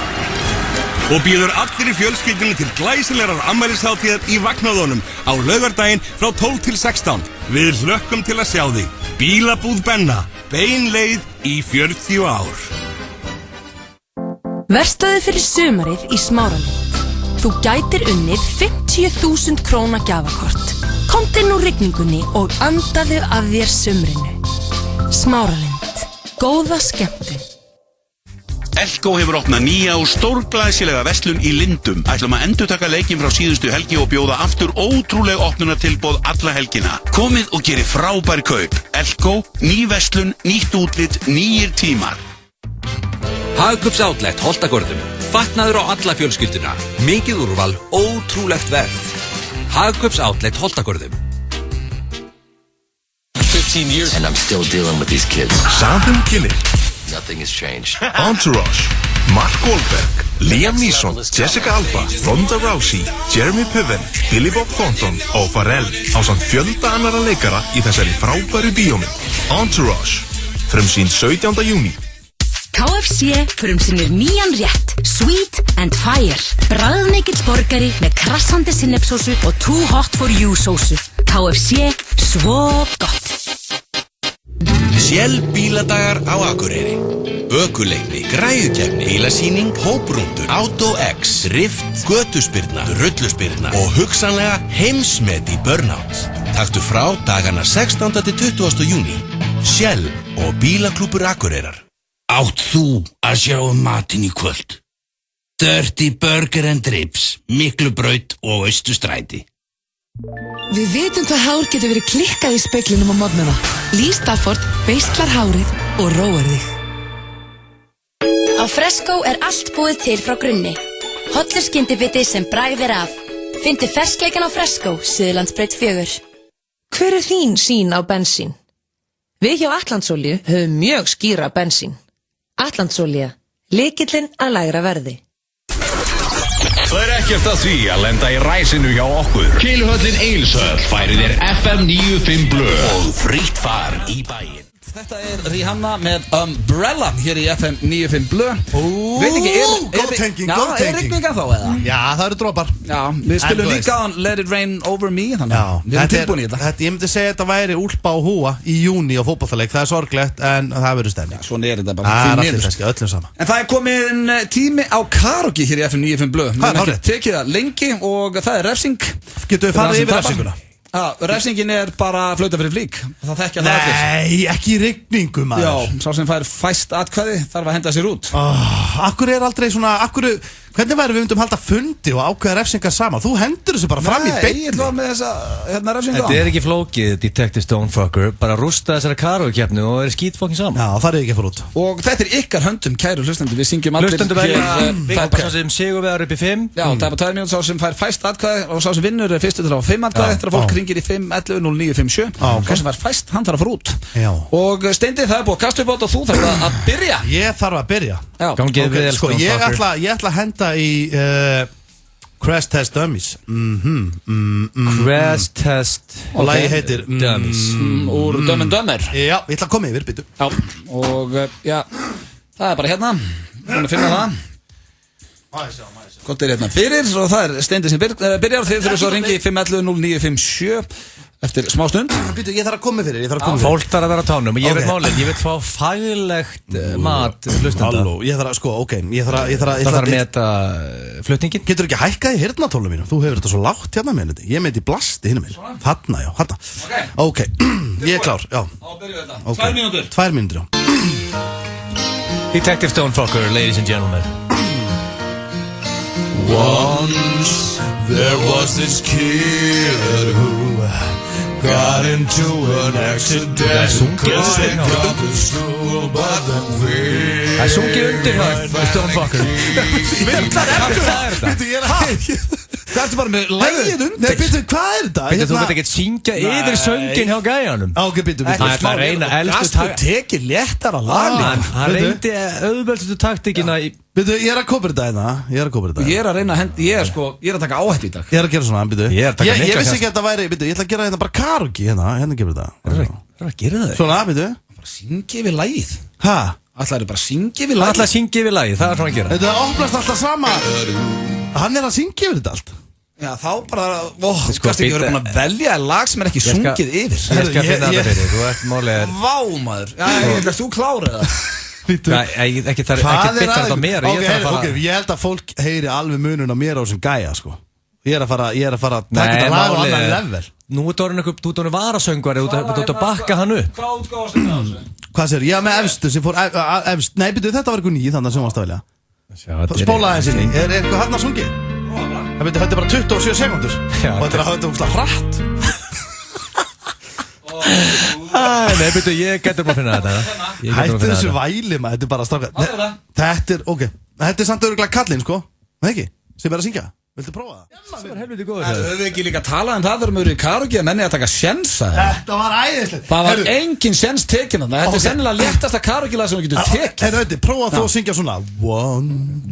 og býður allir í fjölskyldunni til glæsilegar afmælishátíðar í Vagnhöðunum á laugardaginn frá 12 til 16. Við hlökkum til að sjá þig. Bílabúð Benna, bein leið í 40 ár. Verstaði fyrir sumarið í Smáralind. Þú gætir unnið 50.000 króna gjafakort. Komdu nú rigningunni og andaðu af þér sumrinu. Smáralind. Góða skemmtun. Elko hefur opnað nýja og stórglæsilega verslun í Lindum. Ætlum að endurtaka leikinn frá síðustu helgi og bjóða aftur ótrúleg opnunartilboð alla helgina. Komið og geri frábær kaup. Elko, ný verslun, nýtt útlit, nýjir tímar. Hagkaups Outlet, Holtagörðum. Fatnaður á alla fjölskylduna. Mikið úrval, ótrúlegt verð. Hagkaups Outlet, Holtagörðum. 15 years and I'm still dealing with these kids. Samum kynir. Nothing has changed. Entourage, Mark Wahlberg, Liam Neeson, Jessica Alba, Ronda Rousey, Jeremy Piven, Billy Bob Thornton og Pharrell ásamt fjölda annara leikara í þessari frábæru bíómynd. Entourage, frumsýnd 17. júní. KFC frumsýnir nýjan rétt, Sweet and Fire. Bragðmikill borgari með krassandi sinnepsósu og Too Hot for You sósu. KFC, svo gott. Shell bíladagar á Akureyri. Ökuleikni, græðukeppni, bílasýning, hóprúndur, Auto-X, Rift, götuspyrna, rulluspyrna og hugsanlega heimsmet í burnout. Taktu frá dagana 16. til 20. júní. Shell og Bílaklúbbur Akureyrar. Átt þú að sjá matinn í kvöld? Dirty Burger and Ribs, Miklubraut og Austurstræti. Við vitum hvað hár getur verið klikkað í speglinum á morgnana. Lee Stafford beislar hárið og róar þig. Á Fresco allt búið til frá grunni. Hollur skyndibiti sem bragðir af. Fyndi ferskleikan á Fresco, Suðurlandsbraut 4. Hver þín sýn á bensín? Við hjá Atlantsolíu höfum mjög skýra bensín. Atlantsolía, lykillinn að lægra verði. Það ekkert að því að lenda í ræsinu hjá okkur. Keiluhöllin Egilshöll færir þér FM 95 blöð og frítt far í bæinn. Þetta Rihanna með Umbrella hér í FM 95 blöð. Veit ekki, góð tenging. Rigning að þá eða? Já, það eru dropar. Já, við spilum líka á Let It Rain Over Me, þannig við erum tilbúin í þetta. Ég myndi segja að þetta væri úlpa á húa í júni á fótboltaleik. Það er sorglegt, en það verður stemning. Já, svona þetta bara. Það er allir kannski, öllum sama. En það komin tími á karaoke hér í FM 95 blöð. Það er hárrétt. Tekið það lengi og það er refsing. Getum við farið yfir refsinguna? Refsingin bara flauta fyrir flík. Það þekkja það allir. Nei, ekki í rigningu, maður. Já, sá sem fær fæst atkvæði þarf að henda sér út. Akkur aldrei svona, hvernig væri við halda fundi og ákveða refsingar saman? Þú hendur þessu bara fram í beinni. Nei, ég var með þessa refsingu á. Þetta er ekki flókið, Detective Stonefucker. Bara rústa þessari karaoke-keppni og skítfokkin saman. Já, það er ekki að fara út. Og þetta ykkar höndum, kæru hlustandi. Við syngjum allir Hlustendur sem sigurvegar upp í 5. Já, það er bara 2 mínútur, sá sem fær fæst atkvæði og sá sem vinnur er fyrstur til að fá 5 atkvæði. Þetta fólk ringir í 5, 11, 0, 9, 5, 7. Sá sem fær fæst, hann þarf að fara út. Og Steindi, það er búið að kasta upp á þetta og þú þarf að byrja. Ég þarf að byrja. Gangið vel, sko, ég ætla að henda í Crash Test Dummies. Crash Test og lagi heitir Dummies úr Dumb and Dumber. Já, ég ætla að koma yfir, býtu. Já, og það er bara hérna. Þannig að finna það. Gott hérna fyrir og það er Steindi sem byrjar. Þið þurfum svo að ringi 511-0957 eftir smá stund. Býtu, ég þarf að koma fyrir. Fólk þarf að vera á tánum og ég veit málið. Ég vil fá faglegt mat hlustenda. Halló, ég þarf að, sko, ok. Það þarf að meta flutningin. Getur ekki hækkað í heyrnartólum mínum? Þú hefur þetta svo lágt hérna með þetta. Ég með þetta í blasti hinum minn. Þarna, já, þarna. Ok, ég er klár, já. Þá byrjum við þetta. Okay. 2 mínútur. 2 mínútur, já. Detective Stonefucker, ladies and gentlemen. Once there was this kid who got into an accident. Couldn't come to school, but then we Það sungið undir það, Stonefucker. Býtu, ég er að Það ertu bara með lægið undir. Nei, býtu, hvað er þetta? Býtu, þú veit ekki að syngja yfir söngin hjá gæjanum. Ok, býtu. Það er að reyna elstu tekið léttar að lagni. Hann reyndi auðvöldustu taktíkina í... Býtu, ég er að koma þetta hérna. Ég er að reyna að henda, ég er að taka áhættu í dag. Ég er að gera svona, býtu. Ég vissi ekki að þetta væri, býtu, ég ætla að gera hérna bara karaoke hérna gefur þetta. Það er að gera það. Svona, býtu. Bara syngja yfir lagið. Hæ? Ætlaðu bara að syngja yfir lagið. Ætlaðu að syngja yfir lagið, það er svona að gera. Þetta opnast alltaf sama. Hann er að syngja yfir þetta allt. Já, þá bara, kannski ekki verið að velja lag sem er ekki sungið yfir. Ég skal finna það fyrir, þú ert málið. Vá, maður. Já, ég held að þú klárið það. Ekki bytta þetta á mér. Ok, ég held að fólk heyri alveg munun á mér á sem gæja, sko. Ég er að fara að taka þetta lag á annan level. Nú er það varasöngvari, þú ert að bakka hann upp. Hvað útgáðast þetta á þessu? Hvað sér, ég með efstu sem fór efst. Nei, byrju, þetta var eitthvað nýð þannig sem varst að velja. Spóla aðeins inn í. Er eitthvað hann að sungi? Þetta er bara 27 sekundur. Og þetta er úrslega hratt. Nei, byrju, ég getur bara að finna þetta. Hættu þessu væli maður, þetta er bara stráka. Þetta er, ok. Þetta er samt örugglega kallinn, sko. Það ekki? Sem er að syngja. Viltu prófa það? Það var helviti góður. Það höfðu ekki líka talað um það þegar við erum í karaoke að menni að taka sjensa. Þetta var æðislegt. Það var engin sjens tekin þarna. Þetta er sennilega léttasta karaoke-lag sem við getum tekið. En veitir, prófa þú að syngja svona.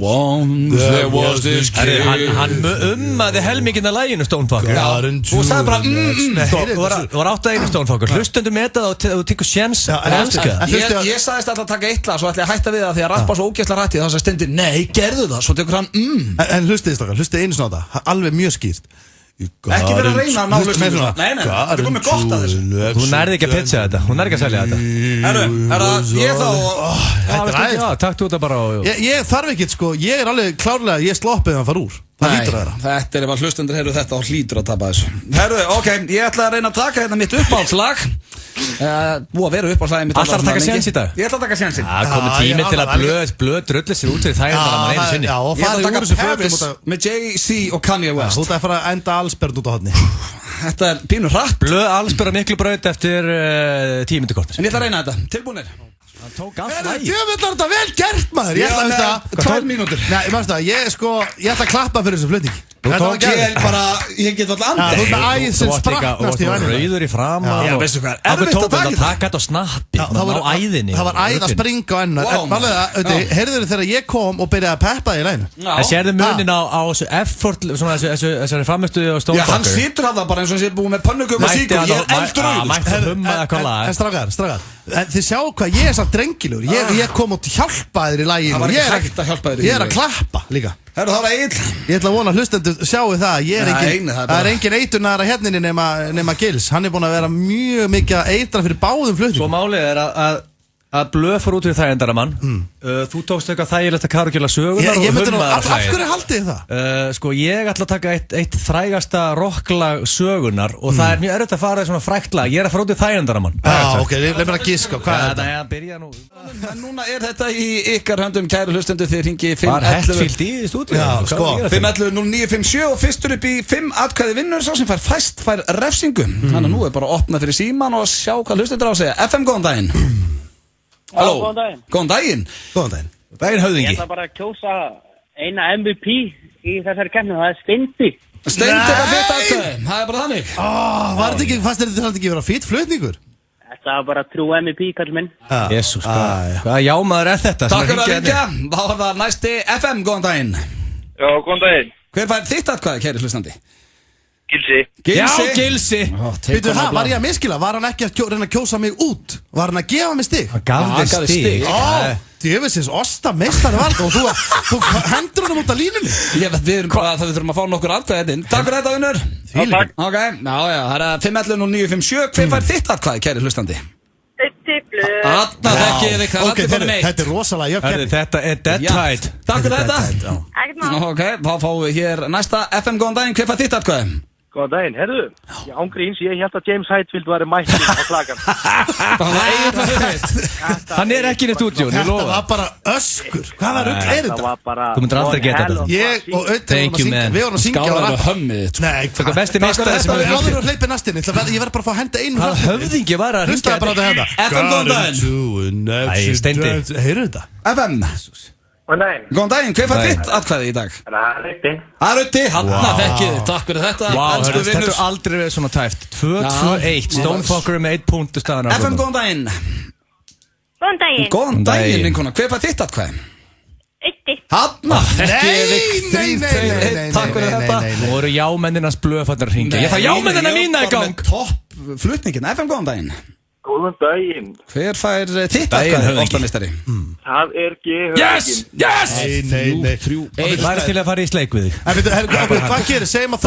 Once there was this kid. Hann ummaði helmingina læginu Stonefucker. Þú sagði bara Þú var átt að einu Stonefucker. Hlustundu með það og þú tekur sjens. Ég sagðist alltaf að taka eitt lag svo ætla ég að hætta við það því að rappa svo ógeðslega rætt í það sem stendur nei, gerðu það. Svo tekur hann En hlustið snáta, alveg mjög skýrt. Ekki verið að reyna að ná hlustinu. Nei, það er komið gott að þessu. Þú nærði ekki að pitcha þetta, hún nærði ekki að selja þetta. Er það ég þá Takk þú þetta bara Ég þarf ekki, sko, ég er alveg klárlega ég sloppið að fara úr. Það hlýtur að vera. Þetta er ef að hlustendur heyrðu þetta og hlýtur að tapa þessu. Herru, ok, ég ætla að reyna að taka hérna mitt uppáhaldslag Búið að vera upp á slæðið mitt. Alltaf að taka séns í dag? Ég ætla að taka séns í. Það komið tími til að blöð drullir sér út fyrir þægindarmann einu sinni. Já, og Ég ætla farið að úr þessu taka fötum Paris með Jay-Z og Kanye West. Þú ert að fara að enda allsberð út á hodni. Þetta er pínu hratt. Blöð allsberð miklu braut eftir 10 mínútur kortir. En ég ætla að reyna þetta. Tilbúinir. Það tók allt lægi. Djöfull var þetta vel gert, maður. Ég ætla að veist það. 2 mínútur. Nei, maður veist það. Ég ætla að klappa fyrir þessu flutning. Ég get alltaf andið. Þú ert með æð sem spraknast í væni. Rauður í framan. Já, veistu hvað, erfitt að taka þetta á snappi. Á æðinni. Það var æð að springa á ennar. En varlega, heyrður þegar ég kom og byrjaði að peppa í læginu. En sérðu munin á þessu effort, þessari framistuði og Stone Fucker. Já, hann situr það bara eins og hann sé búið með pönnugum og síkur. Ég er eldrauður. Mætti að humma eða hvað lag. En strákar, þið sjáu hvað ég er samt drengilegur. Ég kom og hjálpaði þér í læginu. Það var ekki hægt að hjálpa þér í Ég er að klappa líka. Herru, það var Egill. Ég ætla að vona að hlustendur sjáu það. Það er engin eiturnaðar að hérninni nema Gils. Hann er búin að vera mjög mikið að eitra fyrir báðum flutningum. Svo málið er að blöð fór út við þægindaramann. Þú tókst eitthvað þægilegt að karukjöla sögunar og hummaðar af hverju haldið þið það? Sko, ég ætla að taka eitt frægasta rocklag sögunar og það er mjög erfitt að fara í svona frægt lag. Ég er að fara út við þægindaramann. Ok, leið mér að giska. Hvað er þetta? Það byrja nú. Núna er þetta í ykkar höndum, kæru hlustendur, þið ringi 511. Var Hetfield í stúdíu? Já, sko. 511-0957 og fyrstur upp í 5 atkvæði vinnur sá sem fær refsingu. Þannig að nú er bara að opna fyrir síman og sjá hvað hlustendur á að segja. FM, góðan daginn. Halló. Góðan daginn. Góðan daginn. Góðan daginn. Daginn höfðingi. Ég ætla bara að kjósa eina MVP í þessari keppni, það er Steindi. Steindi var þitt atkvæði, það er bara þannig. Fannst þetta ekki vera fýtt flutningur? Þetta var bara trú MVP, kall minn. Jesús, hvað jámaður er þetta? Takk fyrir að ringja. Þá var það næsti FM, góðan daginn. Já, góðan daginn. Hver fær þitt atkvæði, kæri hlustandi? Gilsi. Já, Gilsi. Veitu það, var ég að miskila? Var hann ekki að reyna að kjósa mig út? Var hann að gefa mig stig? Hann gaf þér stig. Djöfisins, osta meistari vald og þú hendur hann út af línunni. Ég veit, við þurfum að fá nokkur atkvæði hérna. Takk fyrir þetta, vinnur. Takk. Ok, já, það er 511-0957. Hver fær þitt atkvæði, kæri hlustandi? Þetta er rosalega jöfn. Þetta er dead tight. Takk fyrir þetta. Ok, þá fáum við hér næsta FM, góðan daginn. Hver fær þitt atkvæði? Góðan daginn, herðu, ég ángríns, ég held að James Hetfield var mættur á slagan. Hann er ekki í stúdíu, ég lofa. Þetta var bara öskur, hvaða rugl er þetta? Þú myndir aldrei geta þetta. Ég og Auðvitað við vorum að syngja á Skálar og hömmið. Nei, það er besti meistari sem við áður að hleypa næstinni, ég verð bara að fá að henda einu. Hvað höfðingi var að hlusta bara á þetta? FM, góðan daginn. Steindi. Heyrðu þetta? FM. Góðan daginn, hver fær þitt atkvæði í dag? Arutti, hanna þekkið, takk fyrir þetta. Þetta er aldrei verið svona tæft. 2-2-1, Stone Fucker með 1 punkt staðan. FM, góðan daginn. Góðan daginn. Góðan daginn, vinkona, hver fær þitt atkvæði? Utti. Hanna þekkið, 3-2-1, takk fyrir þetta. Nú eru jámenninans blöðfattar að ringja. Ég fær jámennina mína í gang. Topp flutningin, FM, góðan daginn. Góðan daginn. Hver fær þitt atkvæði, oftamistari? Það er G-höfðingin. Yes! Nei. Það er til að fara í sleik við þig. Hvað gerir? Segjum að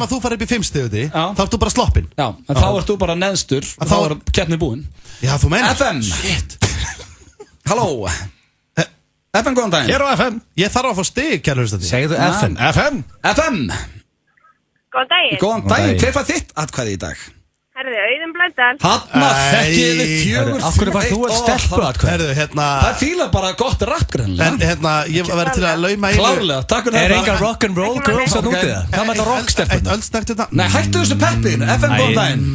þú fara upp í 5 stig, þá ert þú bara sloppinn. Já, en þá ert þú bara neðstur, þá er keppnið búinn. Já, þú meinar. FM. Halló. FM, góðan daginn. Ég er á FM. Ég þarf að fá stig, kæru hlustandi. Segðu FM. FM. Góðan daginn. Góðan daginn, hver fær þitt atkvæði í dag? Herðu, Auðun Blöndal. Hanna þekkið við 4-4-1. Af hverju var þú að stelpa atkvæði? Það fílar bara gott rapp greinlega. En ég var til að lauma í. Klárlega, takk fyrir þetta. Er enga rock'n'roll girls að núti það? Hvað með þetta rockstelpuna? Eitt öllsnægt þetta. Nei, hættu þessu peppin. FM, góðan daginn.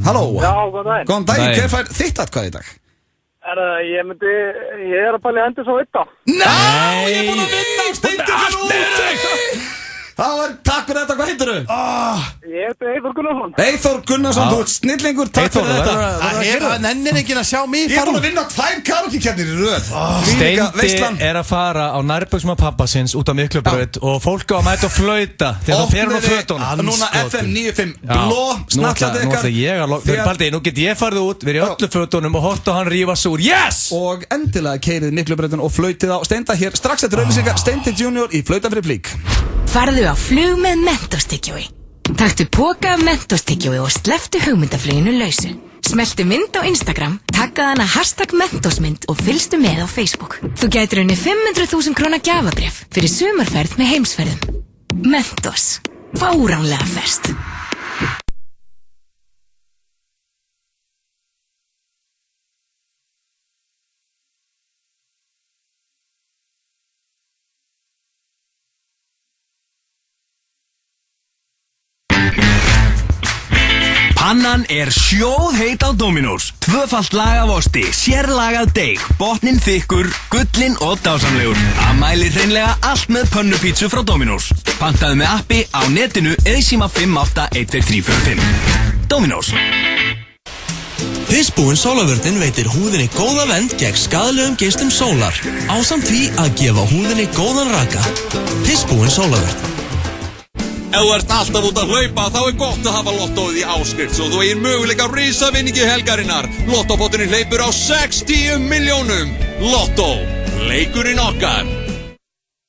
Halló. Já, góðan daginn. Góðan daginn, hver fær þitt atkvæði í dag? Ég er að pæli hendur svo þetta. Nei, ég er búin að vinna. Steindi fyrir úti. Takk fyrir þetta, hvað heitir þú? Ég heiti Eyþór Gunnarsson. Eyþór Gunnarsson, þú ert snillingur, takk fyrir þetta. Það nennir ekki að sjá mig. Ég er búin að vinna 2 karaoke-keppnir í röð. Steindi er að fara á nærböksum af pappa sinns út á Miklubraut og fólk á að mæta og flauta þegar það fer á fötunum. Núna FM 95 bló, snakklandi ykkar. Nú get ég farið út, verið í öllu fötunum og hort á hann rífa súr. Yes! Og endilega keirið Miklubrautun og flautið á Steinda hér strax eftir auðlýsingar. Steindi Junior í Flautan fyrir flík. Farðu á flug með Mentos-tyggjói. Taktu poka af Mentos-tyggjói og slepptu hugmyndafluginu lausu. Smelltu mynd á Instagram, taggaðu hana #Mentosmynd og fylgstu með á Facebook. Þú gætir unnið 500.000 króna gjafabréf fyrir sumarferð með heimsferðum. Mentos. Fáránlega ferskt. Pannan er sjóðheit á Dominos. Tvöfalt lag af osti, sérlagað deig, botninn þykkur, gullinn og dásamlegur. Það mælir hreinlega allt með pönnupítsu frá Dominos. Pantaðu með appi á netinu eða í síma 5812345. Dominos. Pissbúinn sólavörnin veitir húðinni góða vernd gegn skaðlegum geislum sólar, ásamt því að gefa húðinni góðan raka. Pissbúinn sólavörn. Ef þú ert alltaf út að hlaupa, þá er gott að hafa lottóið í áskrift svo þú eigin möguleika á risavinningi helgarinnar. Lottopotturinn hleypur á 60 milljónum. Lottó, leikurinn okkar.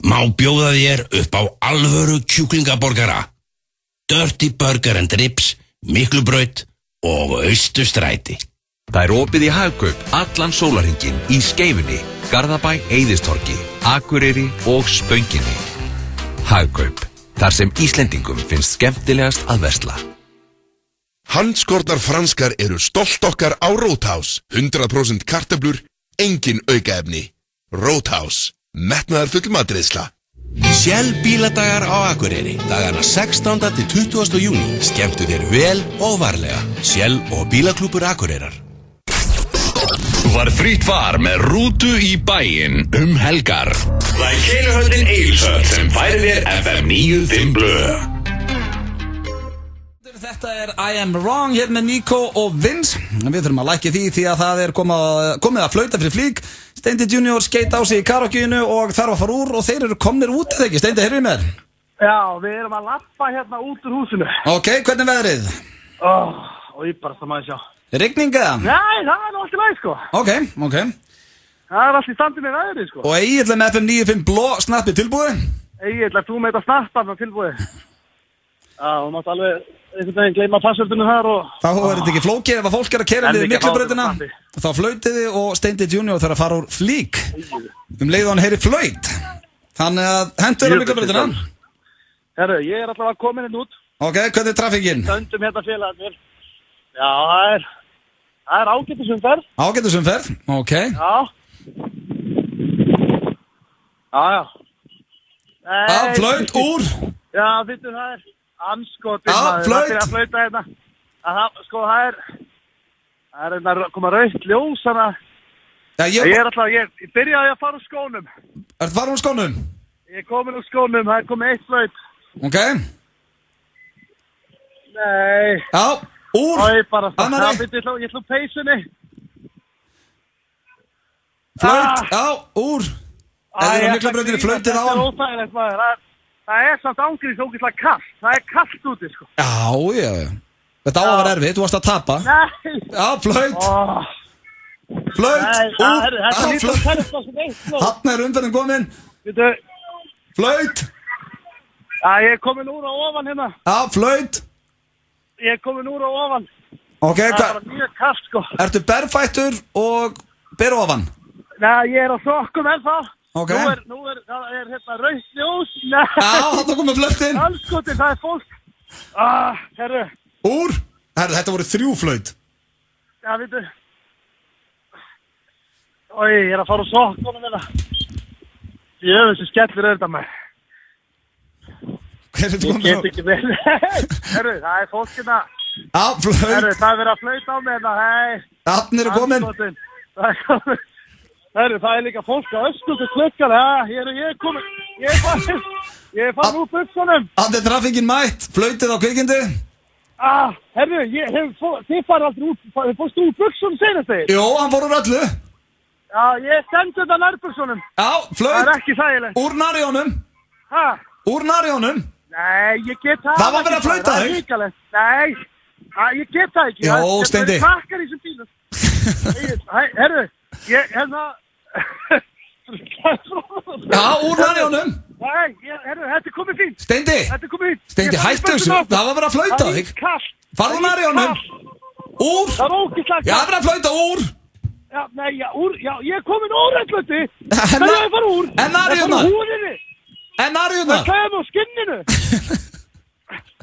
Má bjóða þér upp á alvöru kjúklingaborgara. Dirty Burger and Ribs, Miklubraut og Austurstræti. Það er opið í Hagkaup allan sólarhringinn í Skeifunni, Garðabæ, Eiðistorgi, Akureyri og Spönginni. Hagkaup. Þar sem Íslendingum finnst skemmtilegast að versla. Handskornar franskar eru stolt okkar á Roadhouse. 100% kartöflur, engin aukaefni. Roadhouse, metnaðar full matreiðsla. Shell bíladagar á Akureyri, dagana 16. til 20. júní. Skemmtu þér vel og varlega. Shell og bílaklúbur Akureyrar. Þú var frítt far með rútu í bæinn helgar. Það er Keiluhöllin Egilshöll sem færir þér FM 95 blöð. Þetta er I Am Wrong hér með Nico og Vince. Við þurfum að lækja því að það er komið að flauta fyrir flík. Steindi Junior skeit á sig í karaokeinu og þarf að fara úr og þeir eru komnir út eða ekki. Steindi, heyrðu mér? Já, við erum að lappa hérna út úr húsinu. Ok, hvernig veðrið? Og ég bara það maður sjá. Rigning eða? Nei, það er nú allt í lagi sko. Ok. Það er allt í standi með veðrið sko. Og Egill með FM 95 bló snappi tilbúið? Egill, þú með þetta snapparna tilbúið? Já, þú mátt alveg einhvern veginn gleyma passvöldinu þar og... Þá er þetta ekki flókið ef að fólk er að keyra niður Miklubrautina. Þá flautiði og Steindi Junior þarf að fara úr flík. Leið og hann heyri flaut. Þannig að hendur á Miklubrautina. Herru, ég er alltaf að koma inn út. Ok, hvernig er trafikkinn? Stöndum hérna félagarnir. Já, það er ágætisumferð. Ágætisumferð, ok. Já. Flaut úr. Já, þetta það er anskotin. Flaut. Það er að flauta hérna. Sko, það er að koma rautt ljós, þannig að ég er alltaf, ég byrjaði að fara úr skónum. Ertu farin úr skónum? Ég er komin úr skónum, það er komið 1 flaut. Ok. Nei. Já. Úr, annari. Ég ætla peysunni. Flaut, já, úr. Eða er á Miklubrautinni flautið á hann. Þetta er óþægilegt maður. Það er samt ángríns ógeðslega kalt. Það er kalt úti sko. Já. Þetta á að vera erfitt, þú varst að tapa. Nei. Já, flaut. Flaut, úr. Þarna er umferðin komin. Flaut. Já, ég er komin úr á ofan hérna. Já, flaut. Ég er komin úr á ofan. Ok, það er bara mjög kalt sko. Ertu berfættur og ber ofan? Nei, ég er á sokkum ennþá. Ok. Nú er hérna rautt ljós. Nei. Já, þetta komið flöttin. Allskotin, það er fólk. Herru. Úr? Herru, þetta voru 3 flaut. Já, veitu. Ég er að fara á sokkunum hérna. Ég hef þessi skellur þetta með. Hver er þetta komið? Ég get ekki vel. Herru, það er fólk hérna. Já, flaut. Herru, það er verið að flauta á mig hérna. Þarna eru komin. Það er komin. Herru, það er líka fólk á öskutu klukkan. Ég er komin. Ég er farin úr buksunum. Þannig er trafikkinn mætt. Flautið á kvikindi. Herru, þið farið aldrei út. Þið fórstu úr buksunum senast þegar. Jó, hann fór úr öllu. Já, ég sendi þetta nærbuksunum. Já, flaut. Það er ekki þægilegt. Úr narjónum. Úr narjónum. Nei, ég get það. Það var verið að flauta þig. Nei, ég get það ekki. Jó, Steindi. Það er krakkar í þessum bílum. Herru, hérna... Já, úr narjónum. Nei, herru, þetta er komið fínt. Steindi. Þetta er komið fínt. Steindi, hættu þessu. Það var verið að flauta þig. Farðu úr narjónum. Úr. Það er ógeðslega. Já, það er verið að flauta úr. Já, nei, úr. Já, ég er komin úr eitthvað. Það er að fara úr. En narjónar. Það er húðinni. En narjónar. Það er á skinninu.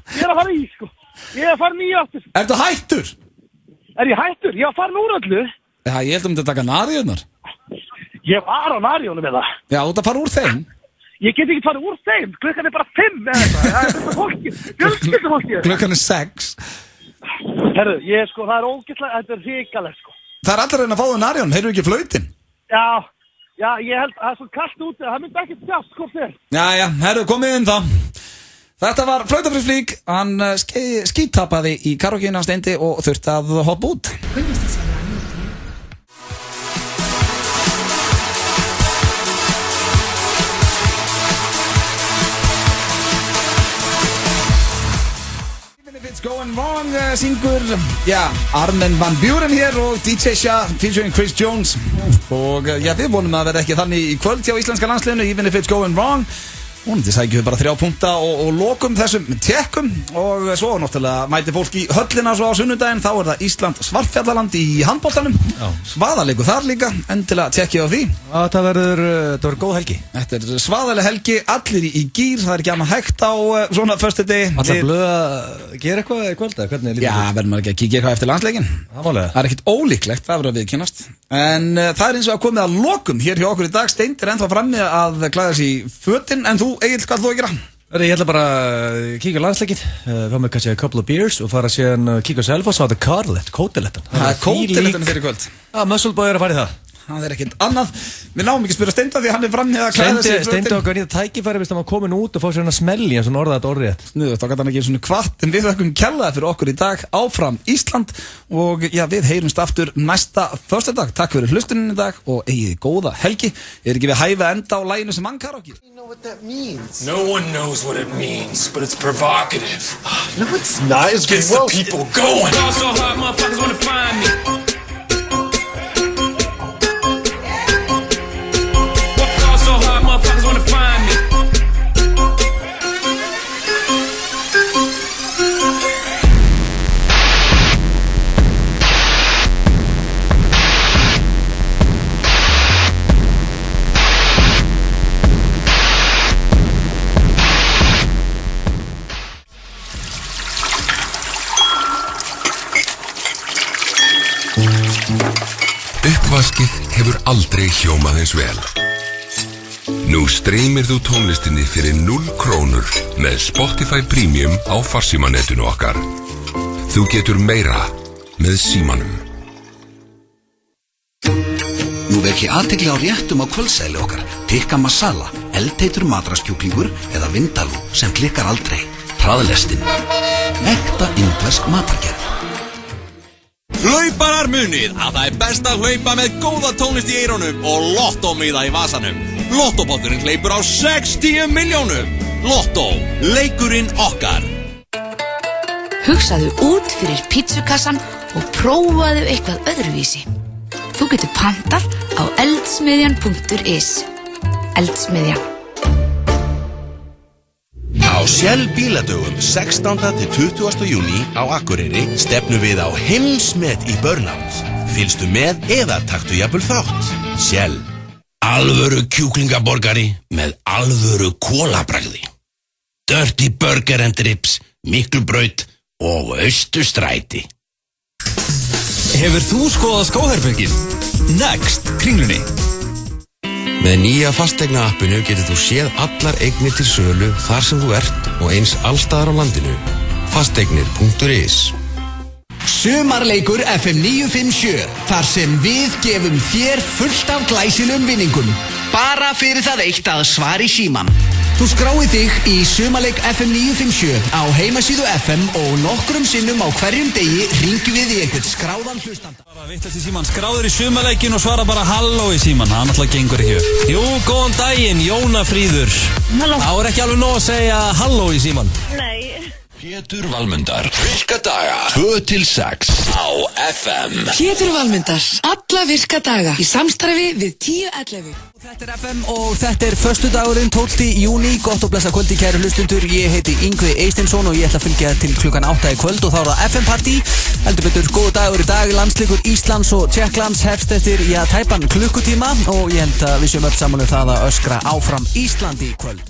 Ég er að fara í, sko. Ég er að fara nýja áttur. Ertu hættur? Er ég hættur? Ég er að fara úr öllu. Já, ég held að þetta taka narjónar. Ég var á narjónum með það. Já, þú ert að fara úr þeim. Ég get ekki fara úr þeim. Klukkan er bara 5 eða eitthvað. Það er þetta fólki. Fjölskyldufólki. Klukkan er 6. Herru, það ógeðslega, þetta hrikalegt, sko. Það allir reyna að fá þenn Arjón, heyrðu ekki flautin? Já, ég held, það svo kallt úti, það myndi ekki sjást, sko þér. Jæja, herru, komið inn þá. Þetta var Flautafríflík, hann skíttapaði í karaokeinu hans Steindi og þurfti að hoppa út. Even if it's going wrong, syngur, Armin van Buuren hér og DJ Sha featuring Chris Jones. Og við vonum að verða ekki þannig í kvöld hjá íslenska landsliðinu, even if it's going wrong. Vonandi sækjum við bara 3 punkta og lokum þessum tekkum og svo náttúrulega mæti fólk í höllina svo á sunnudaginn, þá það Ísland Svartfjallaland í handboltanum. Svaðaleikur þar líka, endilega tekkið á því. Það verður góð helgi. Þetta svaðaleg helgi, allir í gír, það ekki annað hægt á svona föstudegi. Allar blöð að gera eitthvað í kvöld, eða hvernig? Verður maður ekki að kíkja eitthvað eftir landsleikin. Það ekkert ólíklegt, það verður að viðkynnast. En það eins og að komið að lokum hér hjá okkur í dag. Steindir ennþá frammi að klæða sig í fötin, en þú Egil, hvað þú að gera? Ég ætla bara að kíkja landsleikinn, fá mig kannski a couple of beers og fara síðan að kíkja sjálf og sá þetta kótilettan. Það er kótilettan fyrir kvöld. Muscleboy að fara í það. Það ekkert annað. Við náum ekki að spyrja Steinda því hann frammi að klæða sig í fötin. Steinda okkar nýta tækifæri hvis það var komin út og fá sér hann að smelli eins og orða þetta orðrétt. Snuðut, þá gæti hann ekki svona kvart, en við þakkum kærlega fyrir okkur í dag. Áfram Ísland og við heyrumst aftur næsta föstudag. Takk fyrir hlustunin í dag og eigið góða helgi. Ekki við hæfa enda á laginu sem hann karaoke? You know what that means? No one knows what it means, but it's provocative. No, it's not. It gets the people going. So hard, motherfuckers wanna find me. Motherfuckers wanna find me. Uppvaskið hefur aldrei hljómað eins vel. Nú streymir þú tónlistinni fyrir 0 krónur með Spotify Premium á farsímanetinu okkar. Þú getur meira með símanum. Nú veki athygli á réttum á kvöldsæli okkar. Tikka masala, eldheitur matarskjúklingur eða vindalú sem klikkar aldrei. Hraðlestin. Ekta indversk matargerð. Hlauparar munið að það best að hlaupa með góða tónlist í eyrunum og lottómiða í vasanum. Lottopotturinn hleypur á 60 milljónum. Lottó, leikurinn okkar. Hugsaðu út fyrir pizzukassan og prófaðu eitthvað öðruvísi. Þú getur pantað á eldsmiðjan.is. Eldsmiðjan. Á Shell bíladögum 16. til 20. júní á Akureyri stefnum við á heimsmet í burnout. Fylgstu með eða taktu jafnvel þátt. Shell. Alvöru kjúklingaborgari með alvöru kolabragði. Dirty Burger and Ribs, Miklubraut og Austurstræti. Hefur þú skoðað skóherbergið? Next, Kringlunni. Með nýja fasteigna appinu getur þú séð allar eignir til sölu þar sem þú ert og eins allstaðar á landinu. Fasteignir.is. Sumarleikur FM 957, þar sem við gefum þér fullt af glæsilegum vinningum. Bara fyrir það eitt að svara í síman. Þú skráir þig í Sumarleik FM 957 á heimasíðu FM og nokkrum sinnum á hverjum degi hringjum við í einhvern skráðan hlustanda. Bara vittlust í síman, skráður í Sumarleikin og svara bara halló í síman, það náttúrulega gengur ekki upp. Jú, góðan daginn, Jóna Fríður. Halló. Það er ekki alveg nóg að segja halló í síman. Nei. Pétur Valmundar, virka daga 2-6 á FM. Pétur Valmundar, alla virka daga í samstarfi við 10-11. Þetta er FM og þetta er föstudagurinn 12. júní. Gott og blessa kvöldi kæru hlustundur. Ég heiti Yngvi Eysteinsson og ég ætla að fylgja til klukkan 8 í kvöld og þá er það FM Party. Heldur betur góð dagur í dag. Landsleikur Íslands og Tékklands hefst eftir tæpan klukkutíma og ég held að við séum öll saman það að öskra áfram Íslandi í kvöld.